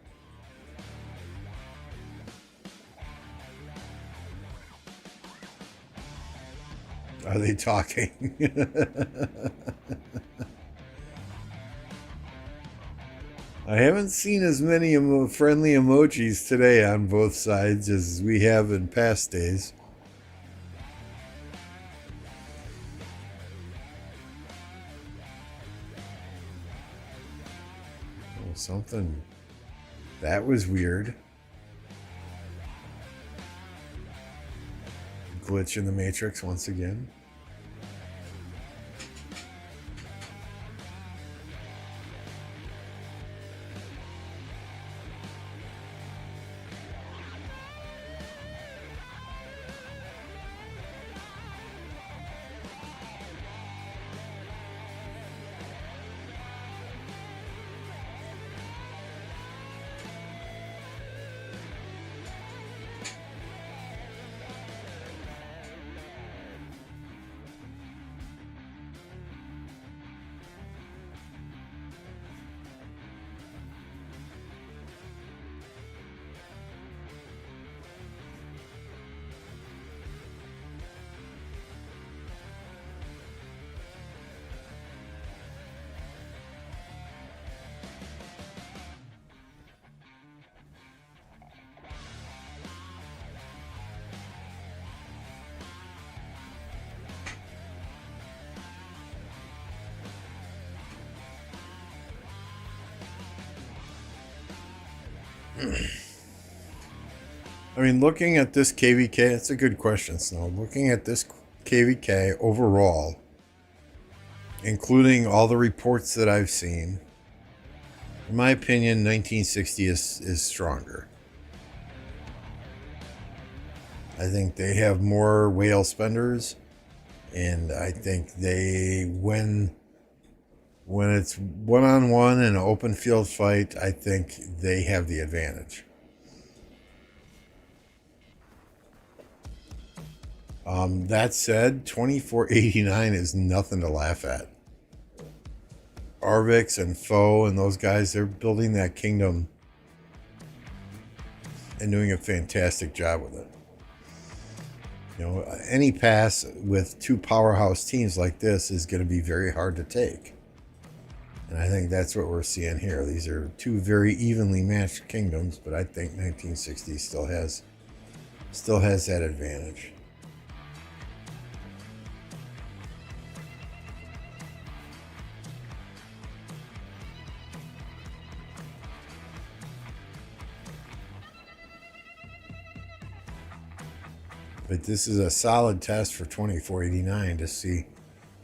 Are they talking? I haven't seen as many friendly emojis today on both sides as we have in past days. Oh, something. That was weird. Glitch in the Matrix once again. I mean, looking at this KvK, it's a good question, Snow. Looking at this KvK overall, including all the reports that I've seen, in my opinion, 1960 is stronger. I think they have more whale spenders, and I think they when it's one-on-one in an open field fight, I think they have the advantage. That said, 2489 is nothing to laugh at. Arvix and Foe and those guys, they're building that kingdom and doing a fantastic job with it. You know, any pass with two powerhouse teams like this is going to be very hard to take. And I think that's what we're seeing here. These are two very evenly matched kingdoms, but I think 1960 still has that advantage. But this is a solid test for 2489 to see.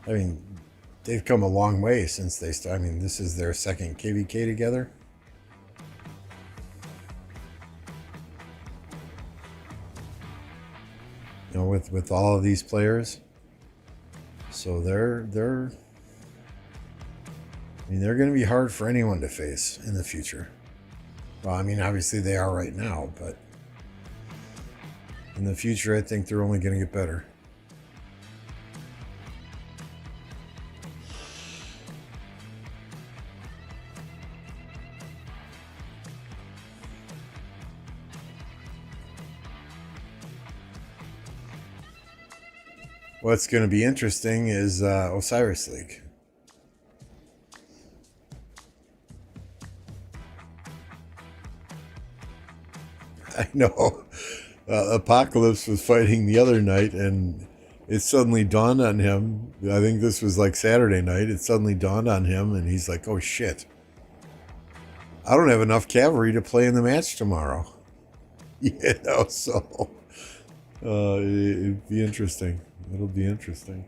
I mean, they've come a long way since they started. I mean, this is their second KvK together. You know, with all of these players. So they're going to be hard for anyone to face in the future. Well, I mean, obviously they are right now, but in the future, I think they're only going to get better. What's going to be interesting is Osiris League. I know. Apocalypse was fighting the other night, and it suddenly dawned on him. I think this was like Saturday night. It suddenly dawned on him, and he's like, oh shit. I don't have enough cavalry to play in the match tomorrow. You know, so it'd be interesting. It'll be interesting.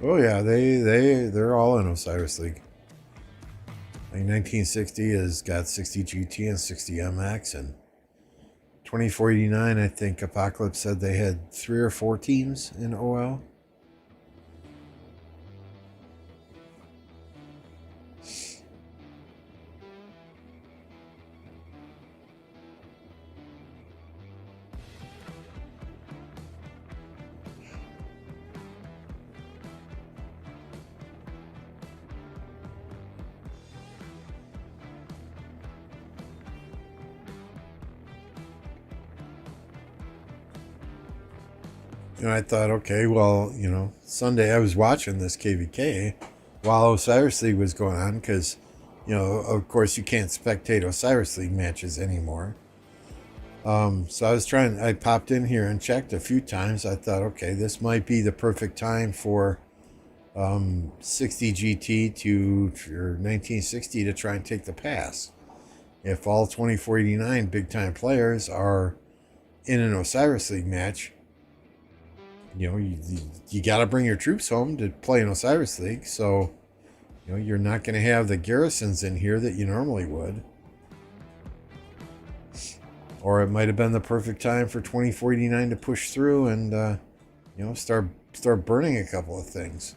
Oh yeah, they're all in Osiris League. Like 1960 has got 60 GT and 60 MX, and 2489, I think Apocalypse said they had 3 or 4 teams in OL. And I thought, okay, well, Sunday I was watching this KvK while Osiris League was going on because, of course you can't spectate Osiris League matches anymore. So I popped in here and checked a few times. I thought, okay, this might be the perfect time for 60 GT or 1960 to try and take the pass. If all 2489 big time players are in an Osiris League match, you got to bring your troops home to play in Osiris League. So, you're not going to have the garrisons in here that you normally would. Or it might have been the perfect time for 2489 to push through and, start burning a couple of things.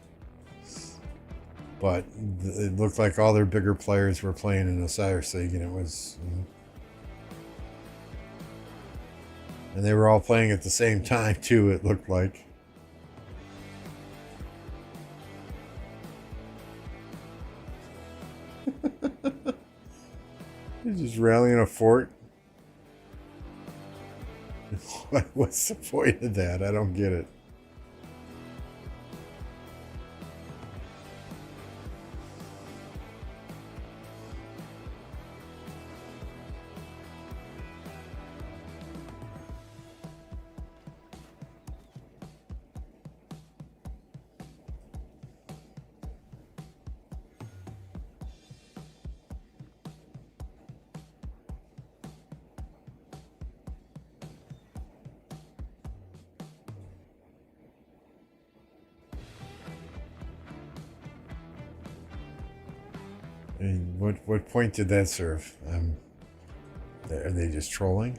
But it looked like all their bigger players were playing in Osiris League, and it was... And they were all playing at the same time, too, it looked like. They're just rallying a fort. What's the point of that? I don't get it. I mean, what point did that serve? Are they just trolling?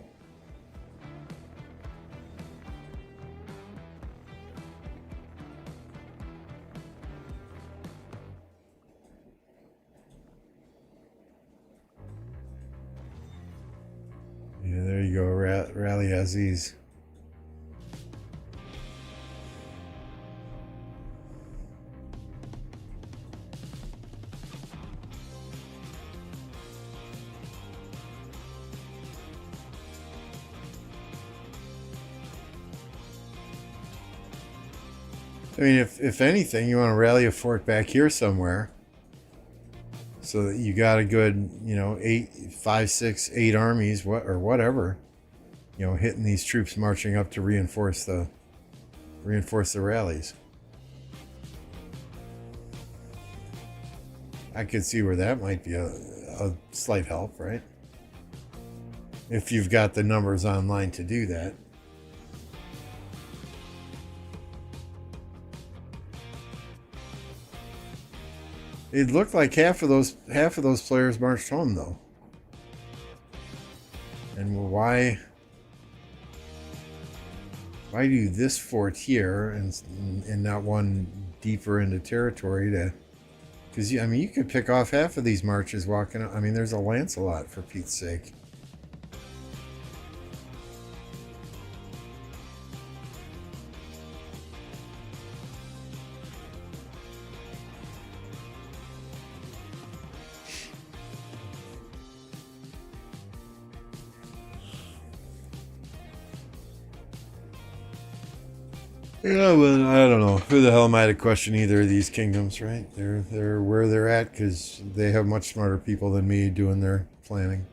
Yeah, there you go, Rally Aziz. I mean, if anything, you want to rally a fort back here somewhere, so that you got a good, 5, 6, 8 armies, or whatever, hitting these troops marching up to reinforce the rallies. I could see where that might be a slight help, right? If you've got the numbers online to do that. It looked like half of those players marched home, though. And why do this fort here and not one deeper into territory to? Because you could pick off half of these marches walking. I mean, there's a Lancelot, for Pete's sake. Yeah, well, I don't know. Who the hell am I to question either of these kingdoms, right? They're where they're at because they have much smarter people than me doing their planning.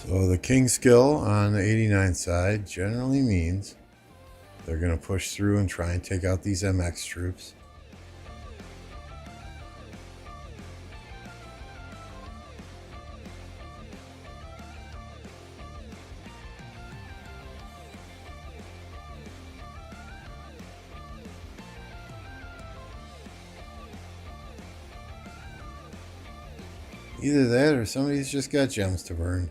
So the king skill on the 89 side generally means they're going to push through and try and take out these MX troops. Either that or somebody's just got gems to burn.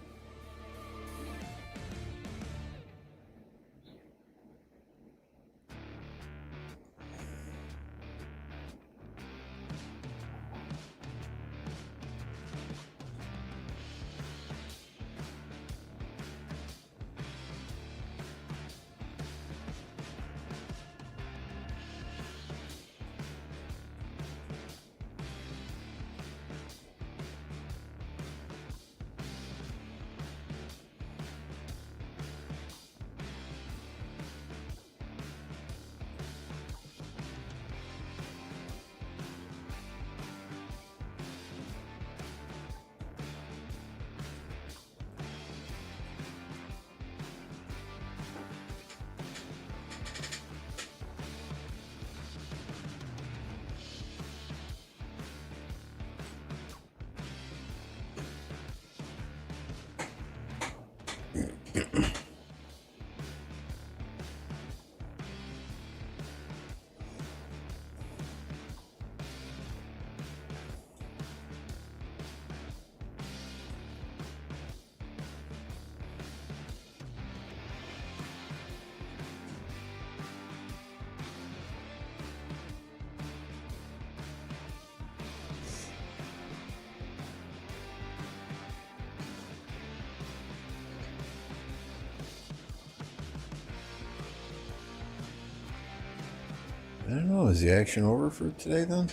I don't know, is the action over for today then?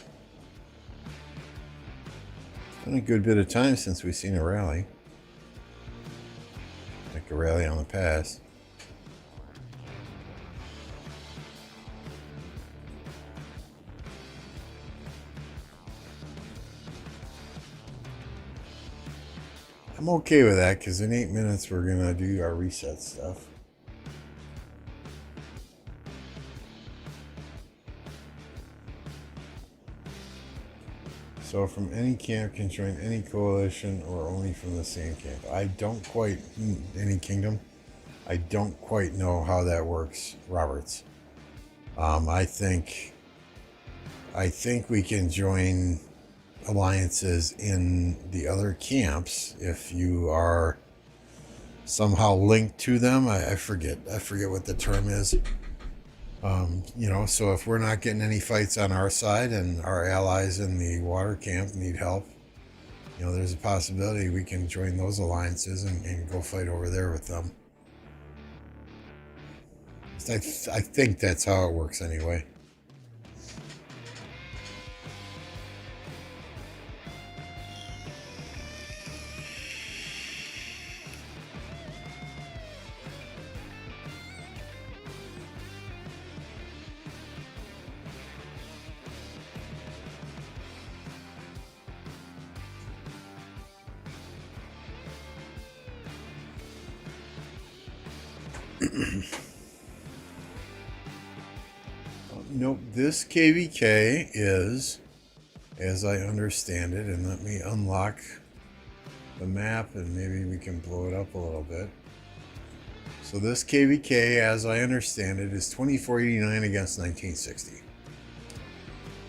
It's been a good bit of time since we've seen a rally. Like a rally on the pass. I'm okay with that because in 8 minutes we're going to do our reset stuff. So from any camp can join any coalition or only from the same camp. I don't quite, any kingdom, I don't quite know how that works, Roberts. I think we can join alliances in the other camps if you are somehow linked to them. I forget what the term is. You know, so if we're not getting any fights on our side and our allies in the water camp need help, you know, there's a possibility we can join those alliances and go fight over there with them. I think that's how it works anyway. Nope, this KvK is, as I understand it, and let me unlock the map and maybe we can blow it up a little bit. So this KvK, as I understand it, is 2489 against 1960.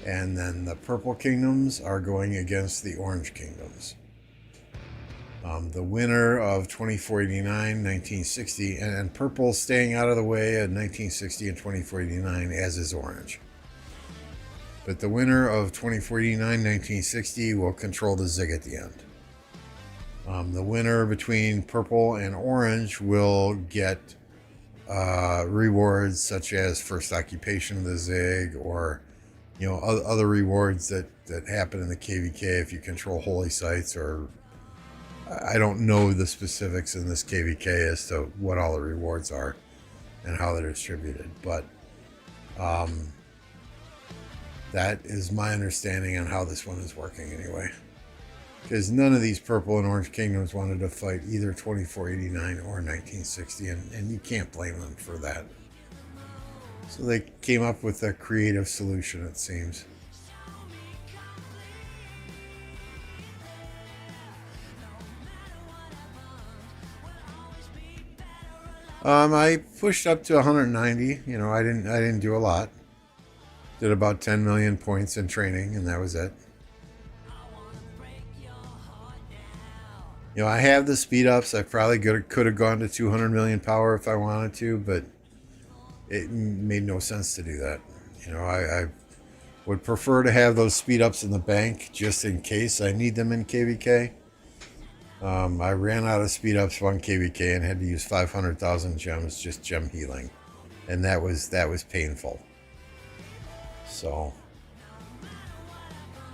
And then the purple kingdoms are going against the orange kingdoms. The winner of 2489, 1960, and purple staying out of the way at 1960 and 2489, as is orange. But the winner of 2489, 1960 will control the zig at the end. The winner between purple and orange will get rewards such as first occupation of the zig, or you know, other rewards that happen in the KvK if you control holy sites, or I don't know the specifics in this KvK as to what all the rewards are and how they're distributed, but that is my understanding on how this one is working anyway. because none of these purple and orange kingdoms wanted to fight either 2489 or 1960, and you can't blame them for that. So they came up with a creative solution, it seems. I pushed up to 190. You know, I didn't do a lot. Did about 10 million points in training, and that was it. You know, I have the speed ups. I probably could have gone to 200 million power if I wanted to, but it made no sense to do that. You know, I would prefer to have those speed ups in the bank just in case I need them in KvK. I ran out of speed ups on KvK and had to use 500,000 gems, just gem healing, and that was painful. So,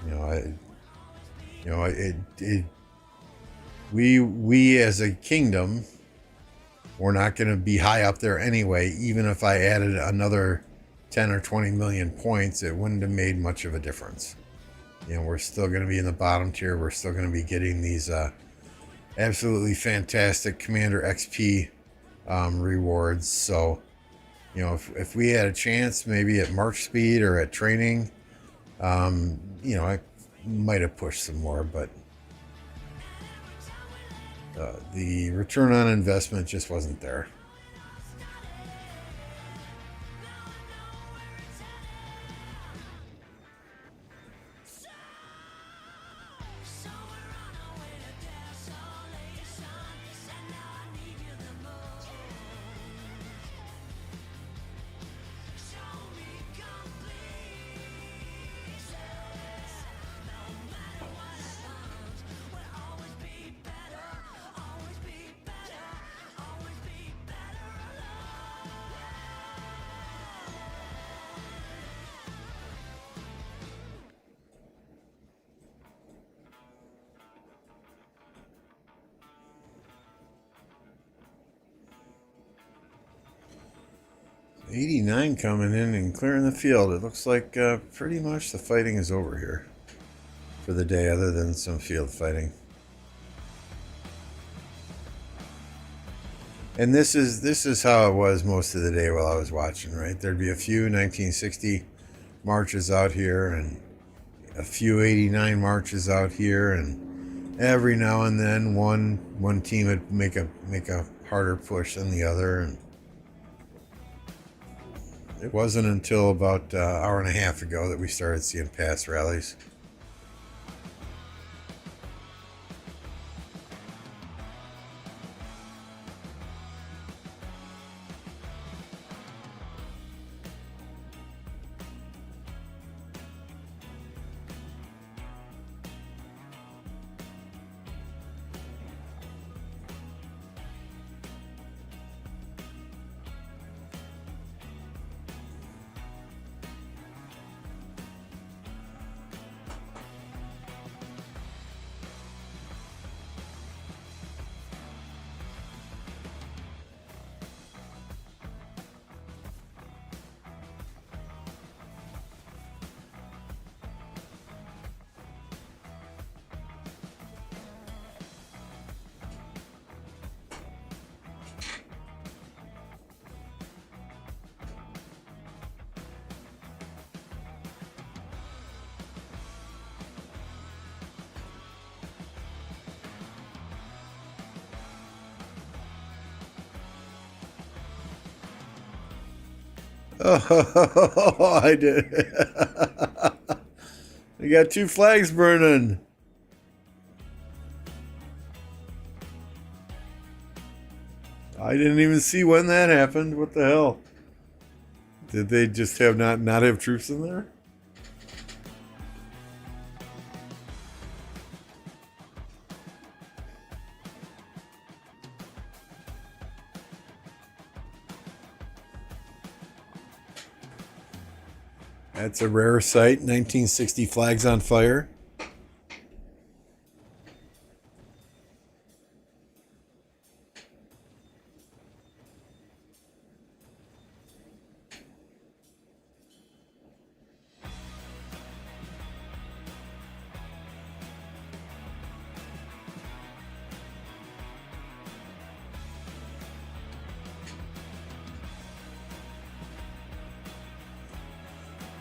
you know, we as a kingdom, we're not going to be high up there anyway. Even if I added another 10 or 20 million points, it wouldn't have made much of a difference. You know, we're still going to be in the bottom tier. We're still going to be getting these absolutely fantastic Commander XP rewards. So, you know, if we had a chance, maybe at March speed or at training, you know, I might have pushed some more, but the return on investment just wasn't there. '89 coming in and clearing the field. It looks like pretty much the fighting is over here for the day, other than some field fighting. And this is how it was most of the day while I was watching, right? There'd be a few 1960 marches out here and a few 89 marches out here, and every now and then one team would make a harder push than the other. And it wasn't until about an hour and a half ago that we started seeing pass rallies. Oh, I did. We got two flags burning. I didn't even see when that happened. What the hell? Did they just have not have troops in there? That's a rare sight. 1960 flags on fire.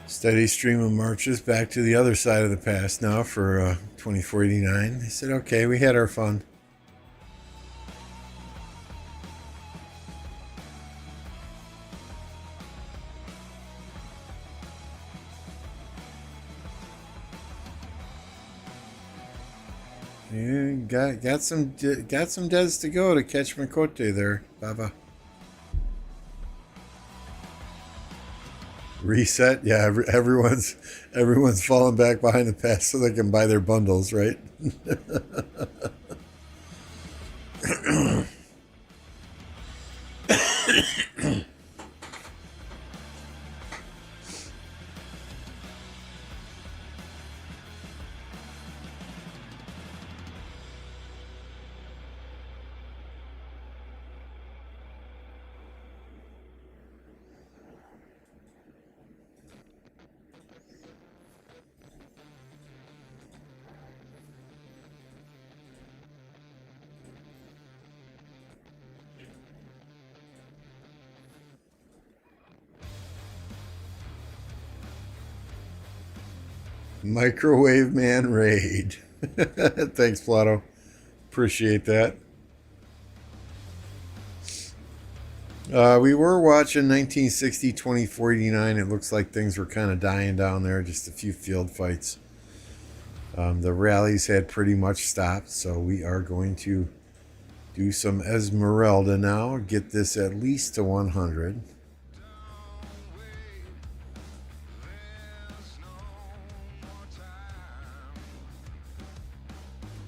Steady stream of marches back to the other side of the pass now for 2489. They said, okay, we had our fun. Yeah, got some deads to go to catch Makote there, Baba. Reset, yeah. Everyone's falling back behind the pass so they can buy their bundles, right? Microwave Man raid. Thanks, Plato. Appreciate that. We were watching 1960 2489. It looks like things were kind of dying down there. Just a few field fights. The rallies had pretty much stopped, so we are going to do some Esmerelda now. Get this at least to 100.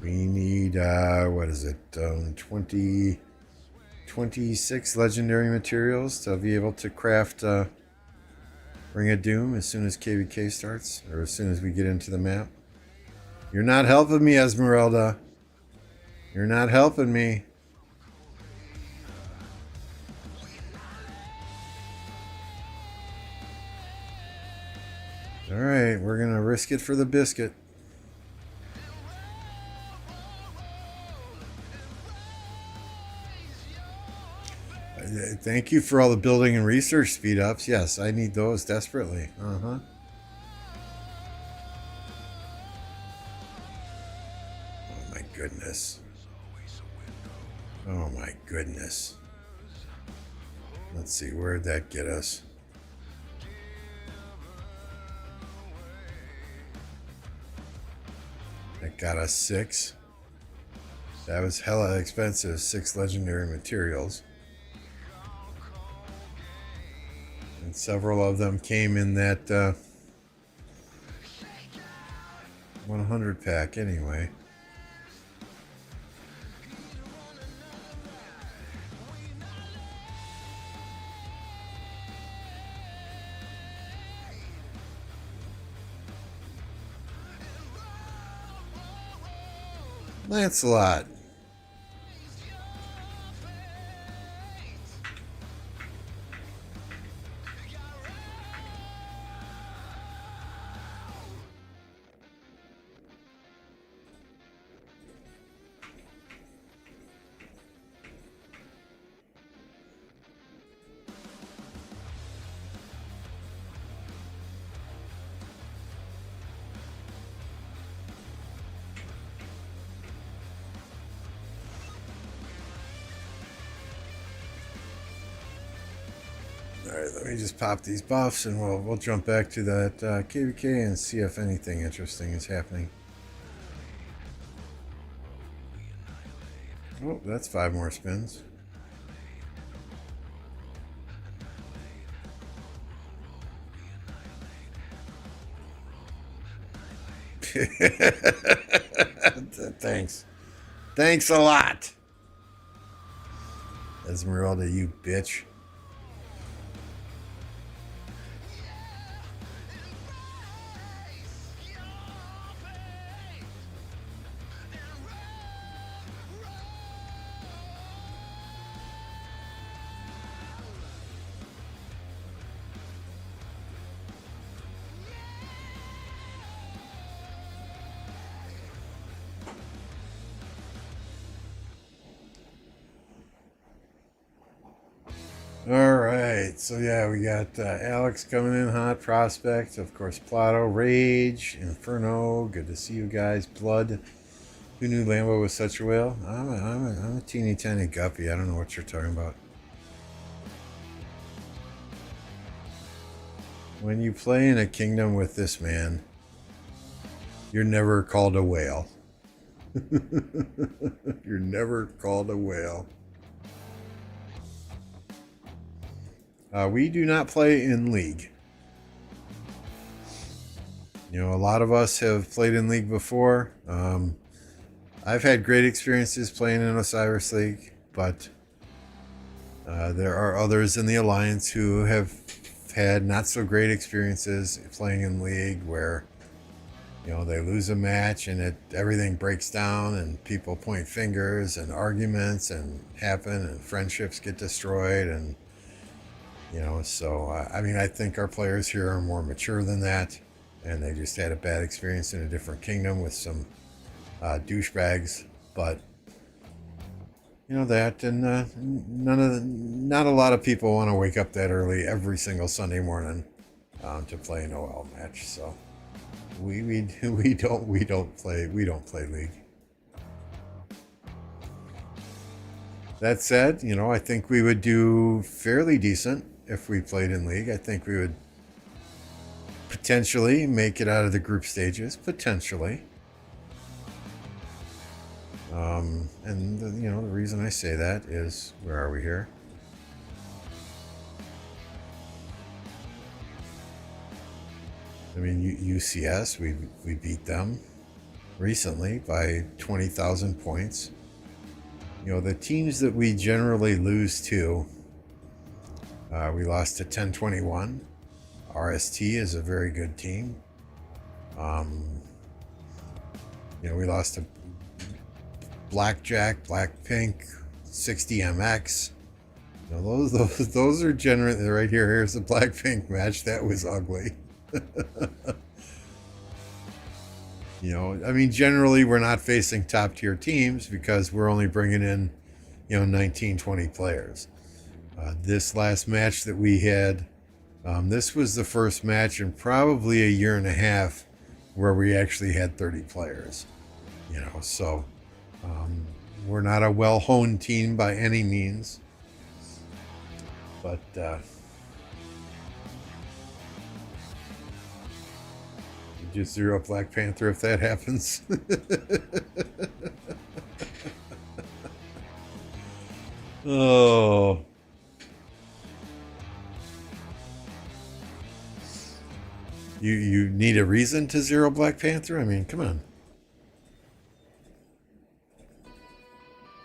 We need, what is it, 26 legendary materials to be able to craft Ring of Doom as soon as KvK starts, or as soon as we get into the map. You're not helping me, Esmerelda. You're not helping me. Alright, we're going to risk it for the biscuit. Thank you for all the building and research speed ups. Yes, I need those desperately. Oh my goodness. Oh my goodness. Let's see, where'd that get us? That got us 6. That was hella expensive. 6 legendary materials. And several of them came in that 100 pack anyway. Lancelot. Alright, let me just pop these buffs and we'll jump back to that KvK and see if anything interesting is happening. Oh, that's 5 more spins. Thanks. Thanks a lot. Esmeralda, you bitch. All right. right, so yeah, we got Alex coming in hot, Prospect, of course, Plato, Rage, Inferno. Good to see you guys. Blood. Who knew Lambo was such a whale? I'm a teeny tiny guppy. I don't know what you're talking about. When you play in a kingdom with this man, you're never called a whale. You're never called a whale. We do not play in League. You know, a lot of us have played in League before. I've had great experiences playing in Osiris League, but there are others in the Alliance who have had not so great experiences playing in League where, you know, they lose a match and everything breaks down and people point fingers and arguments and happen and friendships get destroyed and, you know, so I mean, I think our players here are more mature than that, and they just had a bad experience in a different kingdom with some douchebags. But you know that, and not a lot of people want to wake up that early every single Sunday morning to play an OL match. So we don't play League. That said, you know, I think we would do fairly decent if we played in League. I think we would potentially make it out of the group stages, potentially. And you know, the reason I say that is, where are we here? I mean, UCS, we beat them recently by 20,000 points. You know, the teams that we generally lose to, we lost to 1021. RST is a very good team. You know, we lost to Blackjack, Blackpink, 60MX. You know, those are generally right here. Here's the Blackpink match. That was ugly. You know, I mean, generally we're not facing top tier teams because we're only bringing in, you know, 19, 20 players. This last match that we had, this was the first match in probably a year and a half where we actually had 30 players. You know, so we're not a well-honed team by any means, but just zero Black Panther if that happens. Oh. You need a reason to zero Black Panther? I mean, come on.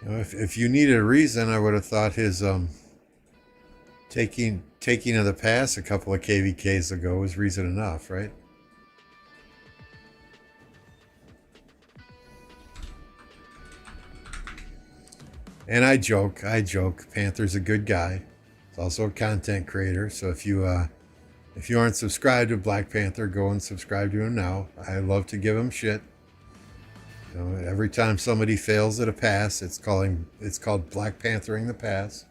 You know, if you needed a reason, I would have thought his taking of the pass a couple of KvKs ago was reason enough, right? And I joke. Panther's a good guy. He's also a content creator. So if you aren't subscribed to Black Panther, go and subscribe to him now. I love to give him shit. You know, every time somebody fails at a pass, it's called Black Panthering the pass.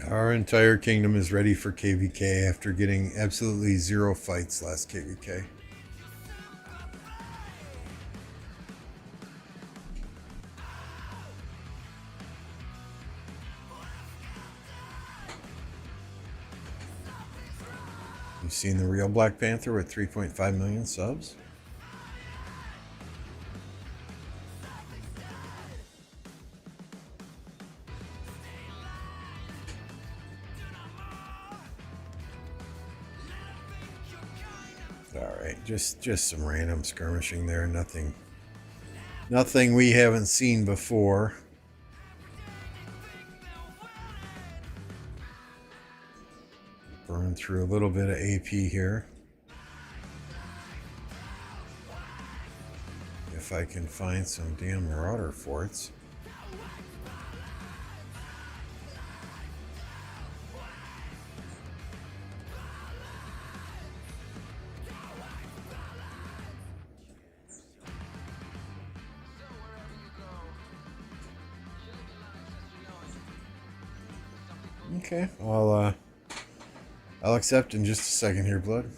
Our entire kingdom is ready for KvK after getting absolutely zero fights last KvK. You've seen the real Black Panther with 3.5 million subs? Alright, just some random skirmishing there, nothing we haven't seen before. Burn through a little bit of AP here. If I can find some damn Marauder forts. Okay, I'll accept in just a second here, Blood.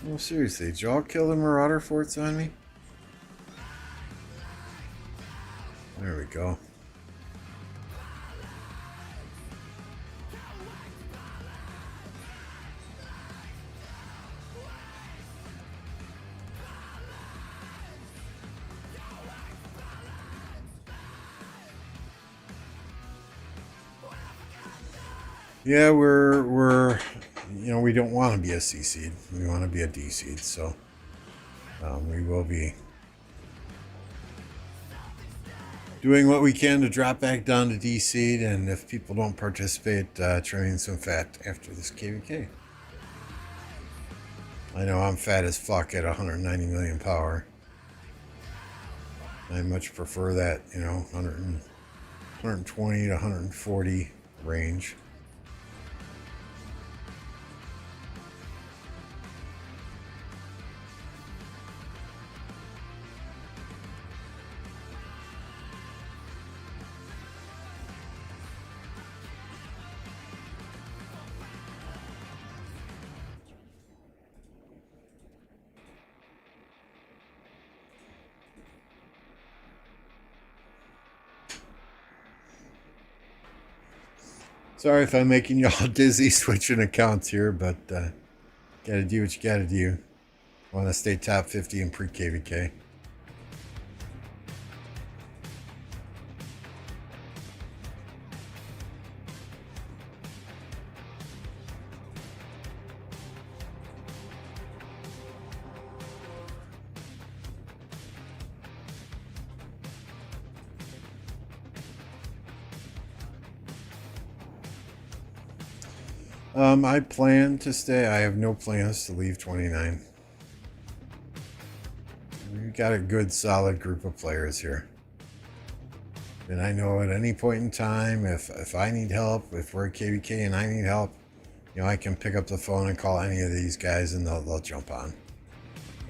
Well, seriously, did y'all kill the Marauder forts on me? There we go. Yeah, we're you know, we don't want to be a C seed. We want to be a D seed. So we will be doing what we can to drop back down to D seed, and if people don't participate, trimming some fat after this KvK. I know I'm fat as fuck at 190 million power. I much prefer that, you know, 120 to 140 range. Sorry if I'm making y'all dizzy switching accounts here, but gotta do what you gotta do. Want to stay top 50 in pre-KvK. I plan to stay. I have no plans to leave 29. We've got a good, solid group of players here. And I know at any point in time, if I need help, if we're at KvK and I need help, you know, I can pick up the phone and call any of these guys and they'll jump on.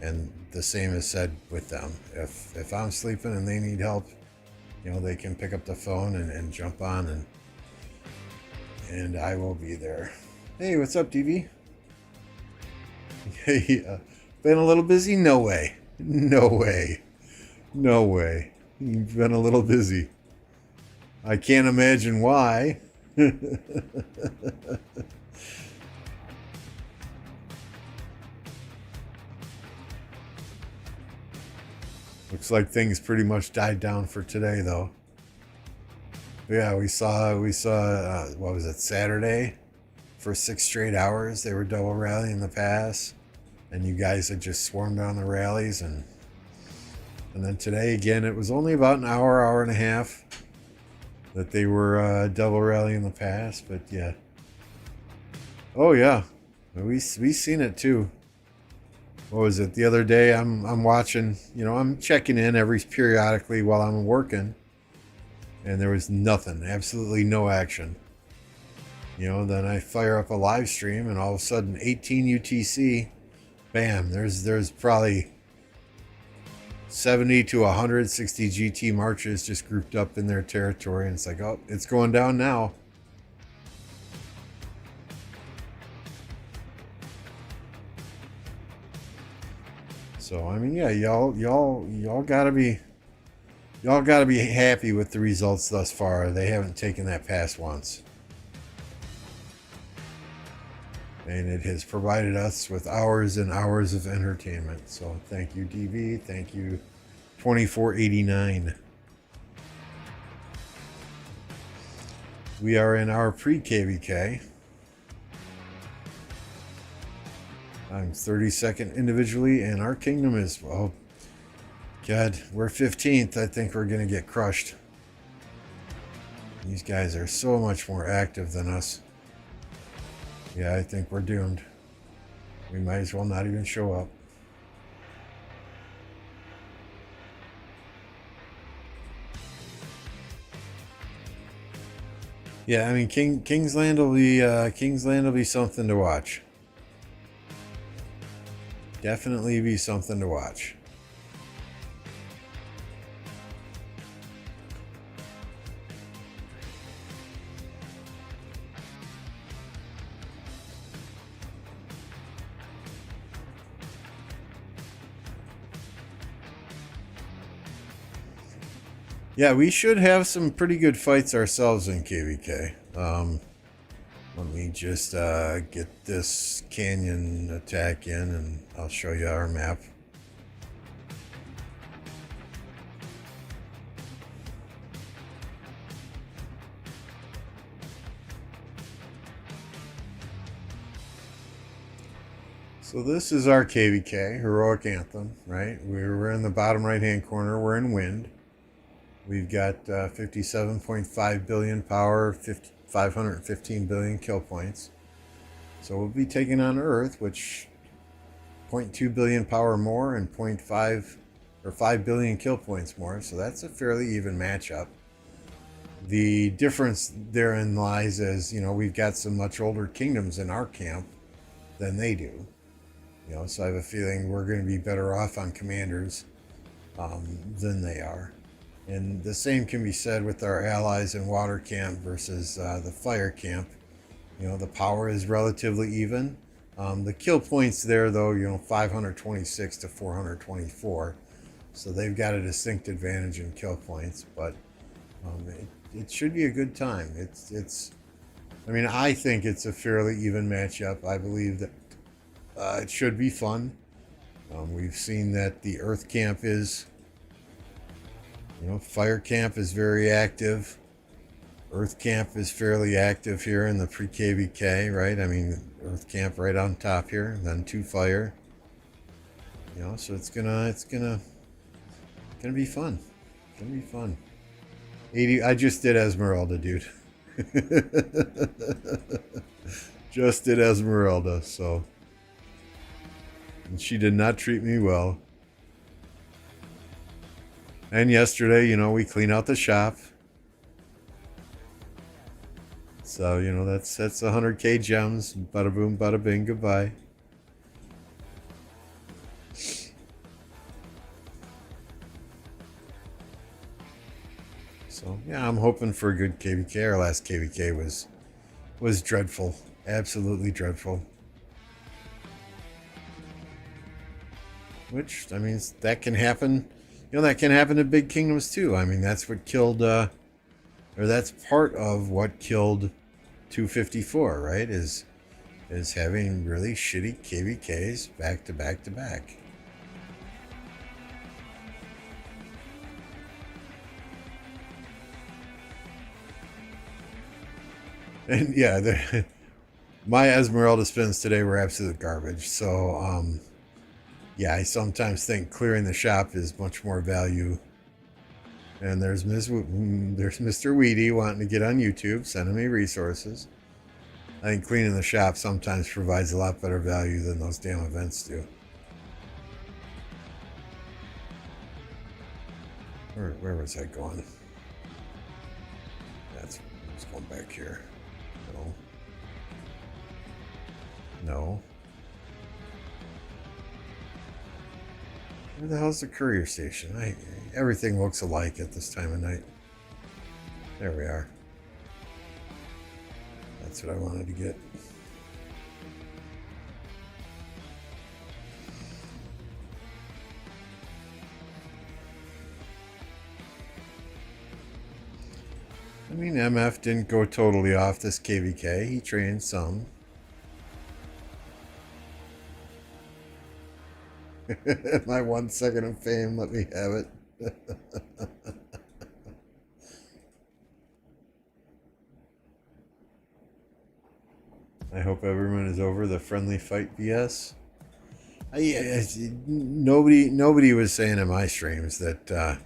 And the same is said with them. If I'm sleeping and they need help, you know, they can pick up the phone and jump on, and I will be there. Hey, what's up, DV? Hey, been a little busy? No way. No way. No way. You've been a little busy. I can't imagine why. Looks like things pretty much died down for today, though. Yeah, we saw what was it, Saturday? For 6 straight hours, they were double rallying the pass, and you guys had just swarmed on the rallies, and then today again, it was only about an hour and a half that they were double rallying the pass, but yeah. Oh yeah, we seen it too. What was it the other day? I'm watching, you know, I'm checking in periodically while I'm working, and there was nothing, absolutely no action. You know, then I fire up a live stream and all of a sudden 18 UTC, bam, there's probably 70 to 160 GT marches just grouped up in their territory, and it's like, oh, it's going down now. So I mean, yeah, y'all gotta be happy with the results thus far. They haven't taken that pass once. And it has provided us with hours and hours of entertainment. So thank you, DV. Thank you, 2489. We are in our pre-KvK. I'm 32nd individually, and our kingdom is, well, God, we're 15th. I think we're going to get crushed. These guys are so much more active than us. Yeah, I think we're doomed. We might as well not even show up. Yeah, I mean, King's Land will be something to watch. Definitely be something to watch. Yeah, we should have some pretty good fights ourselves in KvK. Let me just get this canyon attack in, and I'll show you our map. So this is our KvK, Heroic Anthem, right? We're in the bottom right-hand corner. We're in wind. We've got 57.5 billion power, 515 billion kill points. So we'll be taking on Earth, which 0.2 billion power more and 0.5 or 5 billion kill points more. So that's a fairly even matchup. The difference therein lies as, we've got some much older kingdoms in our camp than they do. So I have a feeling we're going to be better off on commanders than they are. And the same can be said with our allies in water camp versus the fire camp. The power is relatively even. The kill points there, though, 526 to 424. So they've got a distinct advantage in kill points, but it should be a good time. I think it's a fairly even matchup. I believe that it should be fun. We've seen that the Earth camp is, Fire camp is very active. Earth camp is fairly active here in the Pre-KvK, right? Earth camp right on top here, then 2 fire. So it's gonna be fun. It's gonna be fun. 80. I just did Esmerelda, dude. Just did Esmerelda, so. And she did not treat me well. And yesterday, we clean out the shop. So, that's 100k gems. Bada boom, bada bing, goodbye. So, yeah, I'm hoping for a good KvK. Our last KvK was dreadful. Absolutely dreadful. Which, that can happen. That can happen to big kingdoms too. That's what killed, or that's part of what killed 254, right? Is having really shitty KvKs back to back to back. And yeah, my Esmeralda spins today were absolute garbage. So, yeah, I sometimes think clearing the shop is much more value. And there's Mr. Weedy wanting to get on YouTube, sending me resources. I think cleaning the shop sometimes provides a lot better value than those damn events do. Where was I going? I was going back here. No. Where the hell's the courier station? Everything looks alike at this time of night. There we are. That's what I wanted to get. MF didn't go totally off this KvK. He trained some. My 1 second of fame, let me have it. I hope everyone is over the friendly fight BS. Nobody was saying in my streams that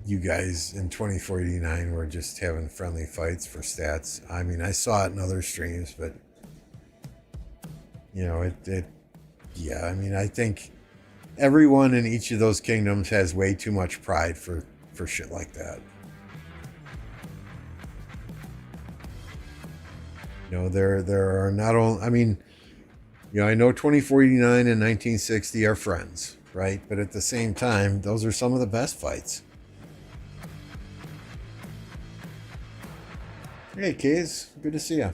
you guys in 2489 were just having friendly fights for stats. I saw it in other streams, but I think everyone in each of those kingdoms has way too much pride for shit like that. You know, there are not only, I mean, you know, I know 2049 and 1960 are friends, right? But at the same time, those are some of the best fights. Hey, K's, good to see you.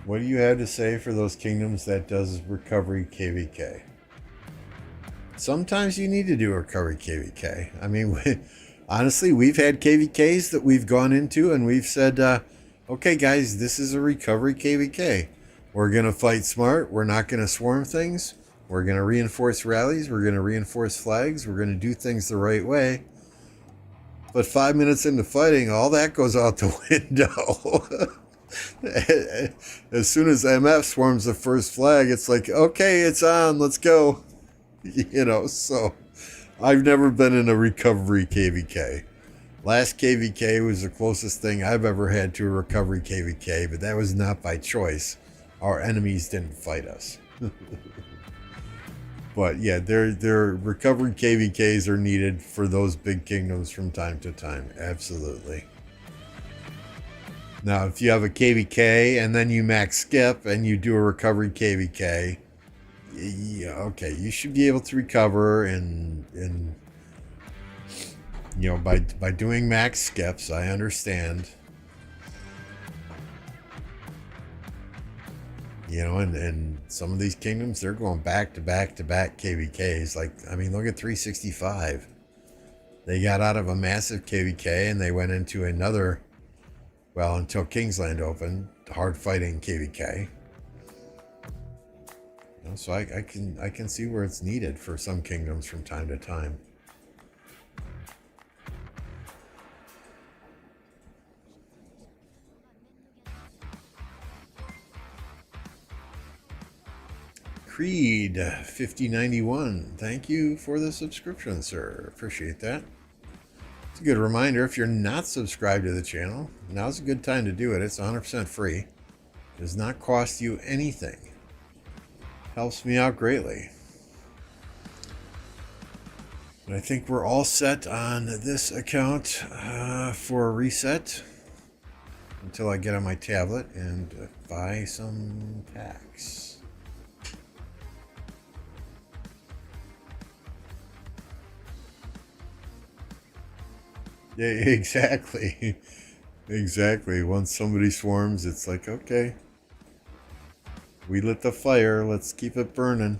What do you have to say for those kingdoms that does recovery KvK? Sometimes you need to do recovery KvK. I mean, honestly, we've had KvKs that we've gone into and we've said, okay, guys, this is a recovery KvK. We're going to fight smart. We're not going to swarm things. We're going to reinforce rallies. We're going to reinforce flags. We're going to do things the right way. But 5 minutes into fighting, all that goes out the window. As soon as MF swarms the first flag, it's like, okay, it's on, let's go. You know, so I've never been in a recovery KvK. Last KvK was the closest thing I've ever had to a recovery KvK, but that was not by choice. Our enemies didn't fight us. But yeah, their recovery KvKs are needed for those big kingdoms from time to time. Absolutely. Now, if you have a KvK and then you max skip and you do a recovery KvK, yeah, okay, you should be able to recover and you know, by doing max skips. I understand. You know, and some of these kingdoms, they're going back to back to back KvKs. Like, I mean, look at 365. They got out of a massive KvK and they went into another, well, until Kingsland opened, hard fighting KvK. You know, so I can see where it's needed for some kingdoms from time to time. Creed 5091, thank you for the subscription, sir. Appreciate that. It's a good reminder, if you're not subscribed to the channel, now's a good time to do it. It's 100% free. It does not cost you anything. Helps me out greatly. And I think we're all set on this account for a reset until I get on my tablet and buy some packs. Yeah, exactly. Exactly. Once somebody swarms, it's like, okay, we lit the fire, let's keep it burning.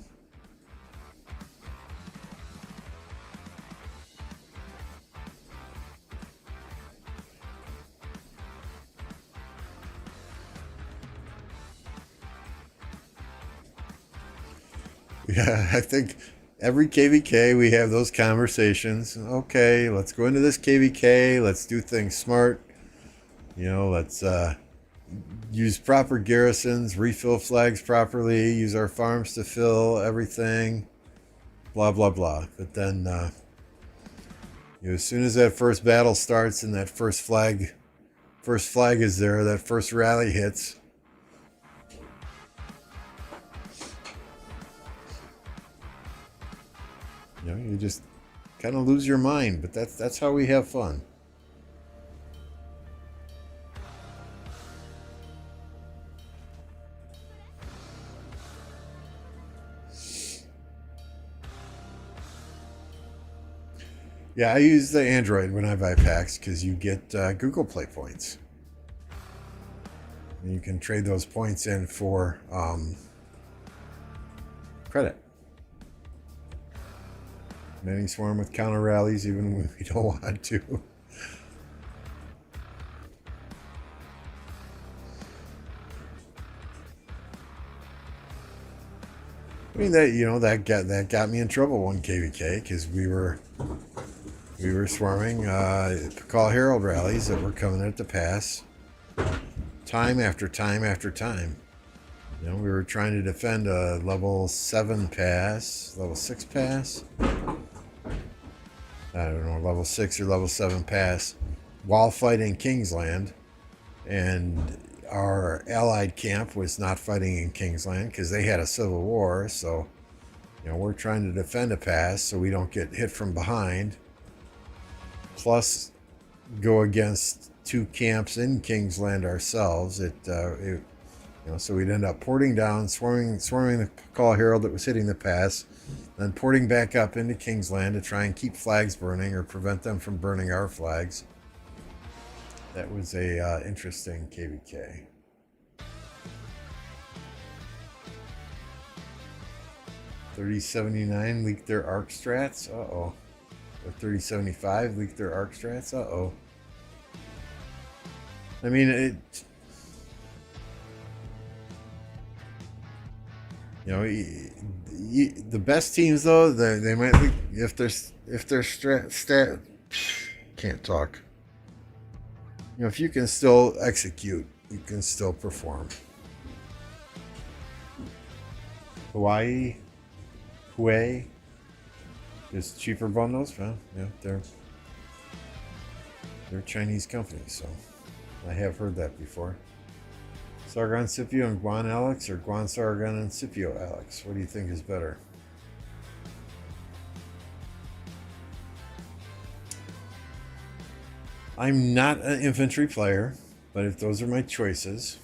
Yeah, I think every KvK we have those conversations. Okay, let's go into this KvK, let's do things smart. You know, let's use proper garrisons, refill flags properly, use our farms to fill everything, blah blah blah. But then you know, as soon as that first battle starts and that first flag is there, that first rally hits, you know, you just kind of lose your mind. But that's how we have fun. Yeah, I use the Android when I buy packs because you get Google Play points. And you can trade those points in for credit. Many swarm with counter rallies even when we don't want to. I mean, that, you know, that got me in trouble one KvK because we were swarming Call Herald rallies that were coming at the pass time after time after time. You know, we were trying to defend a level 7 pass, level 6 pass. I don't know, level 6 or level 7 pass while fighting Kingsland. And our allied camp was not fighting in Kingsland because they had a civil war. So, we're trying to defend a pass so we don't get hit from behind. Plus, go against two camps in Kingsland ourselves. So we'd end up porting down, swarming the Call Herald that was hitting the pass, then porting back up into Kingsland to try and keep flags burning or prevent them from burning our flags. That was a interesting KvK. .3079 leaked their arc strats. Uh-oh. Or 3075 leaked their arc strats. Uh-oh. I mean, the best teams though, they might leak if their stat can't talk. If you can still execute, you can still perform. Hue is cheaper bundles. Well, yeah, they're a Chinese company, so I have heard that before. Sargon Scipio and Guan Alex, or Guan Sargon and Scipio Alex? What do you think is better? I'm not an infantry player, but if those are my choices,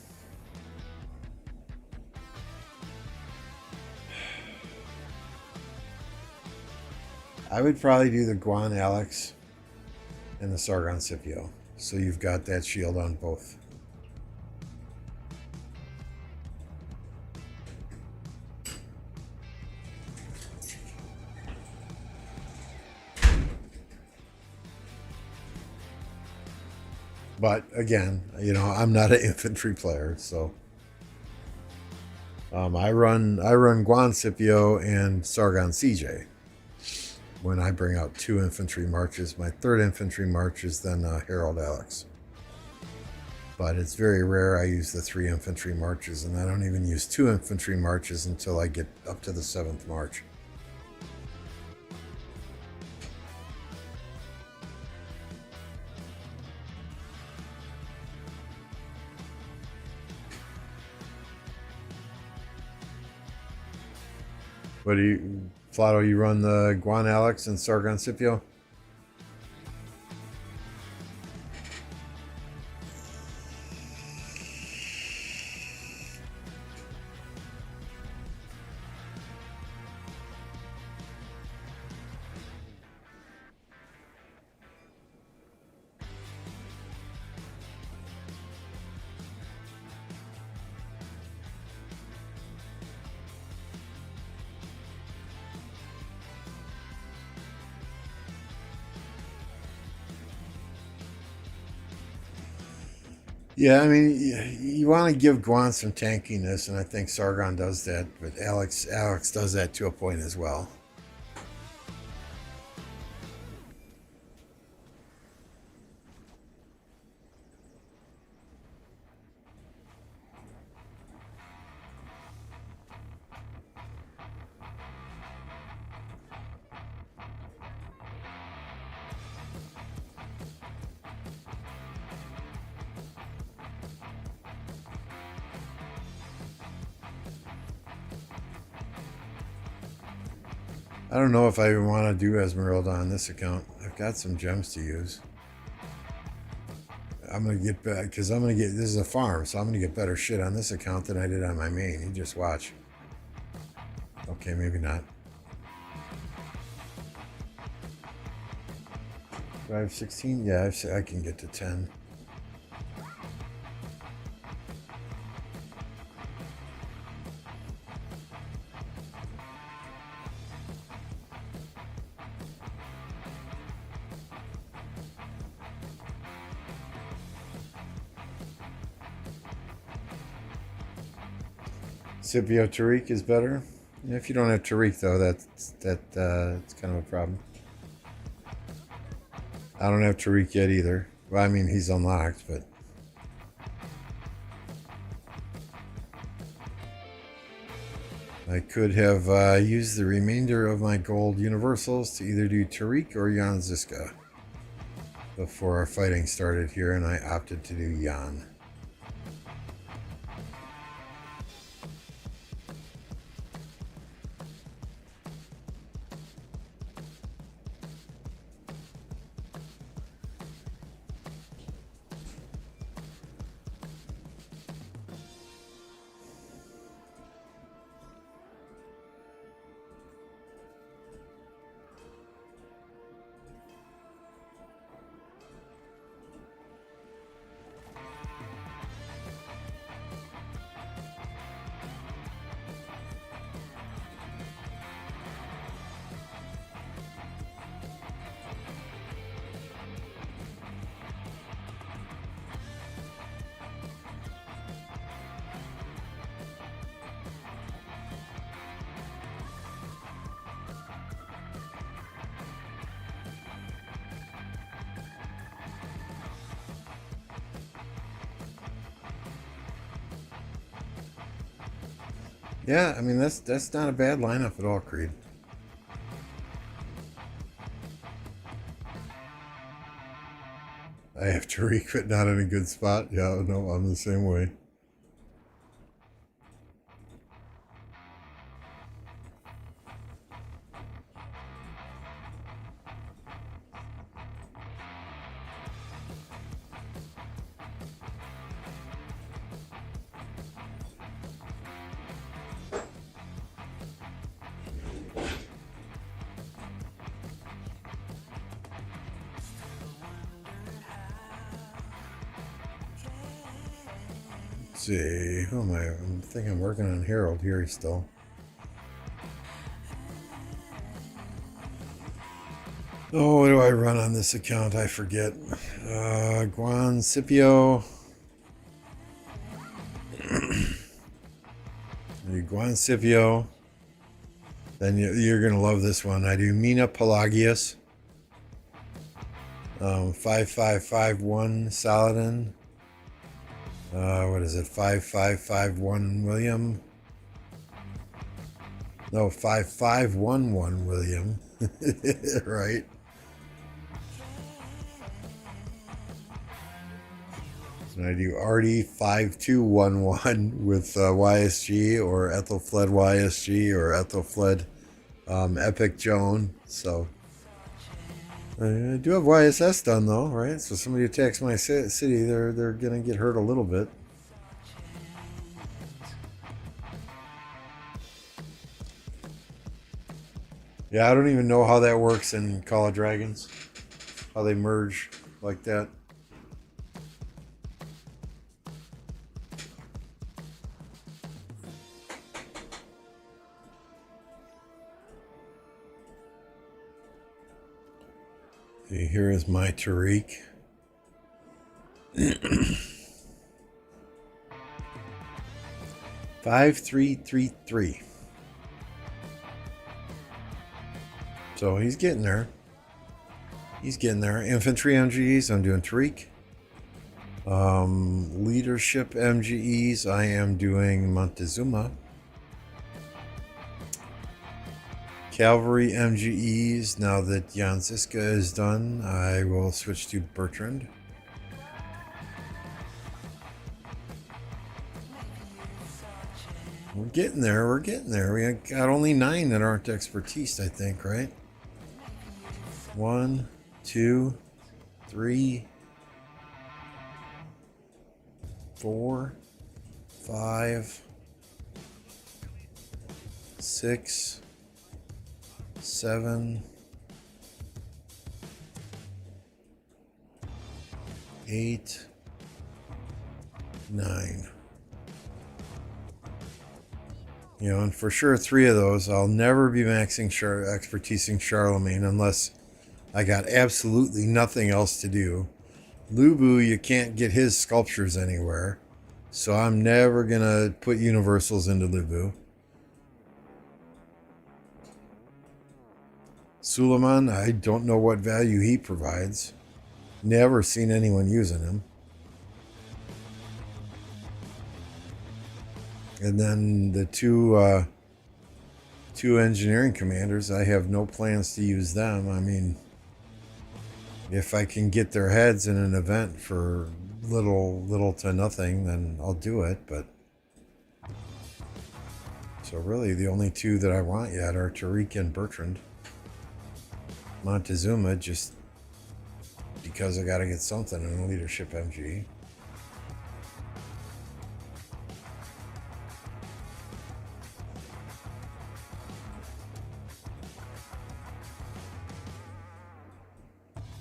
I would probably do the Guan Alex and the Sargon Scipio. So you've got that shield on both. But again, I'm not an infantry player, so I run Guan Scipio and Sargon CJ when I bring out 2 infantry marches. My 3rd infantry march is then Herald Alex. But it's very rare I use the 3 infantry marches, and I don't even use 2 infantry marches until I get up to the 7th march. What do you, Flato, you run the Guan Alex and Sargon Scipio? Yeah, I mean, you want to give Guan some tankiness, and I think Sargon does that, but Alex does that to a point as well. I don't know if I even want to do Esmerelda on this account. I've got some gems to use. I'm going to get back, because this is a farm, so I'm going to get better shit on this account than I did on my main. You just watch. Okay, maybe not. 516? Yeah, I can get to 10. Scipio Tariq is better. If you don't have Tariq, though, that's kind of a problem. I don't have Tariq yet either. Well, I mean, he's unlocked, but I could have used the remainder of my gold universals to either do Tariq or Jan Ziska before our fighting started here, and I opted to do Jan. Yeah, I mean that's not a bad lineup at all, Creed. I have Tariq, but not in a good spot. Yeah, no, I'm the same way. Let's see, who am I? I think I'm working on Harold here still. Oh, what do I run on this account? I forget. Guan Scipio. Guan Scipio. Then you're going to love this one. I do Mina Pelagius. 5551 Saladin. What is it? 5551 William. No, 5511 William. Right. And I do Artie 5211 with YSG or Ethelfled YSG or Ethelfled Epic Joan. So I do have YSS done though, right? So somebody attacks my city, they're gonna get hurt a little bit. Yeah, I don't even know how that works in Call of Dragons. How they merge like that. See, here is my Tariq. 5333. So he's getting there. He's getting there. Infantry MGEs, I'm doing Tariq. Leadership MGEs, I am doing Montezuma. Cavalry MGEs, now that Jan Ziska is done, I will switch to Bertrand. We're getting there, we're getting there. We got only 9 that aren't expertise, I think, right? 1, 2, 3, 4, 5, 6, 7, 8, 9. You know, and for sure 3 of those, I'll never be maxing expertising Charlemagne unless I got absolutely nothing else to do. Lubu, you can't get his sculptures anywhere, so I'm never gonna put universals into Lubu. Suleiman, I don't know what value he provides. Never seen anyone using him. And then the two engineering commanders, I have no plans to use them. I mean, if I can get their heads in an event for little to nothing, then I'll do it. But so really, the only 2 that I want yet are Tariq and Bertrand. Montezuma, just because I got to get something in a leadership MG.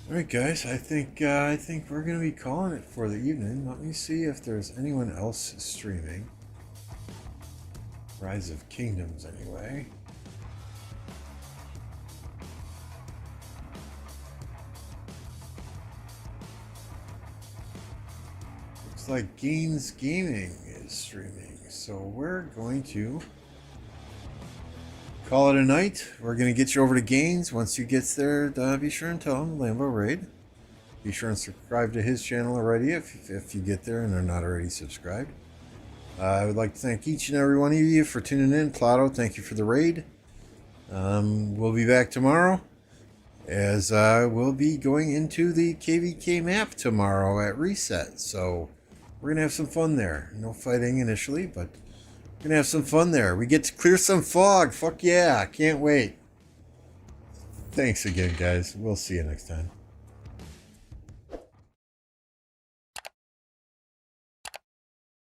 All right, guys. I think we're gonna be calling it for the evening. Let me see if there's anyone else streaming. Rise of Kingdoms, anyway. Looks like Gaines Gaming is streaming, so we're going to call it a night. We're going to get you over to Gaines. Once you get there, be sure and tell him Lambo Raid. Be sure and subscribe to his channel already if you get there and they're not already subscribed. I would like to thank each and every one of you for tuning in. Plato, thank you for the raid. We'll be back tomorrow, as we'll be going into the KvK map tomorrow at reset. So we're going to have some fun there. No fighting initially, but we're going to have some fun there. We get to clear some fog. Fuck yeah. Can't wait. Thanks again, guys. We'll see you next time.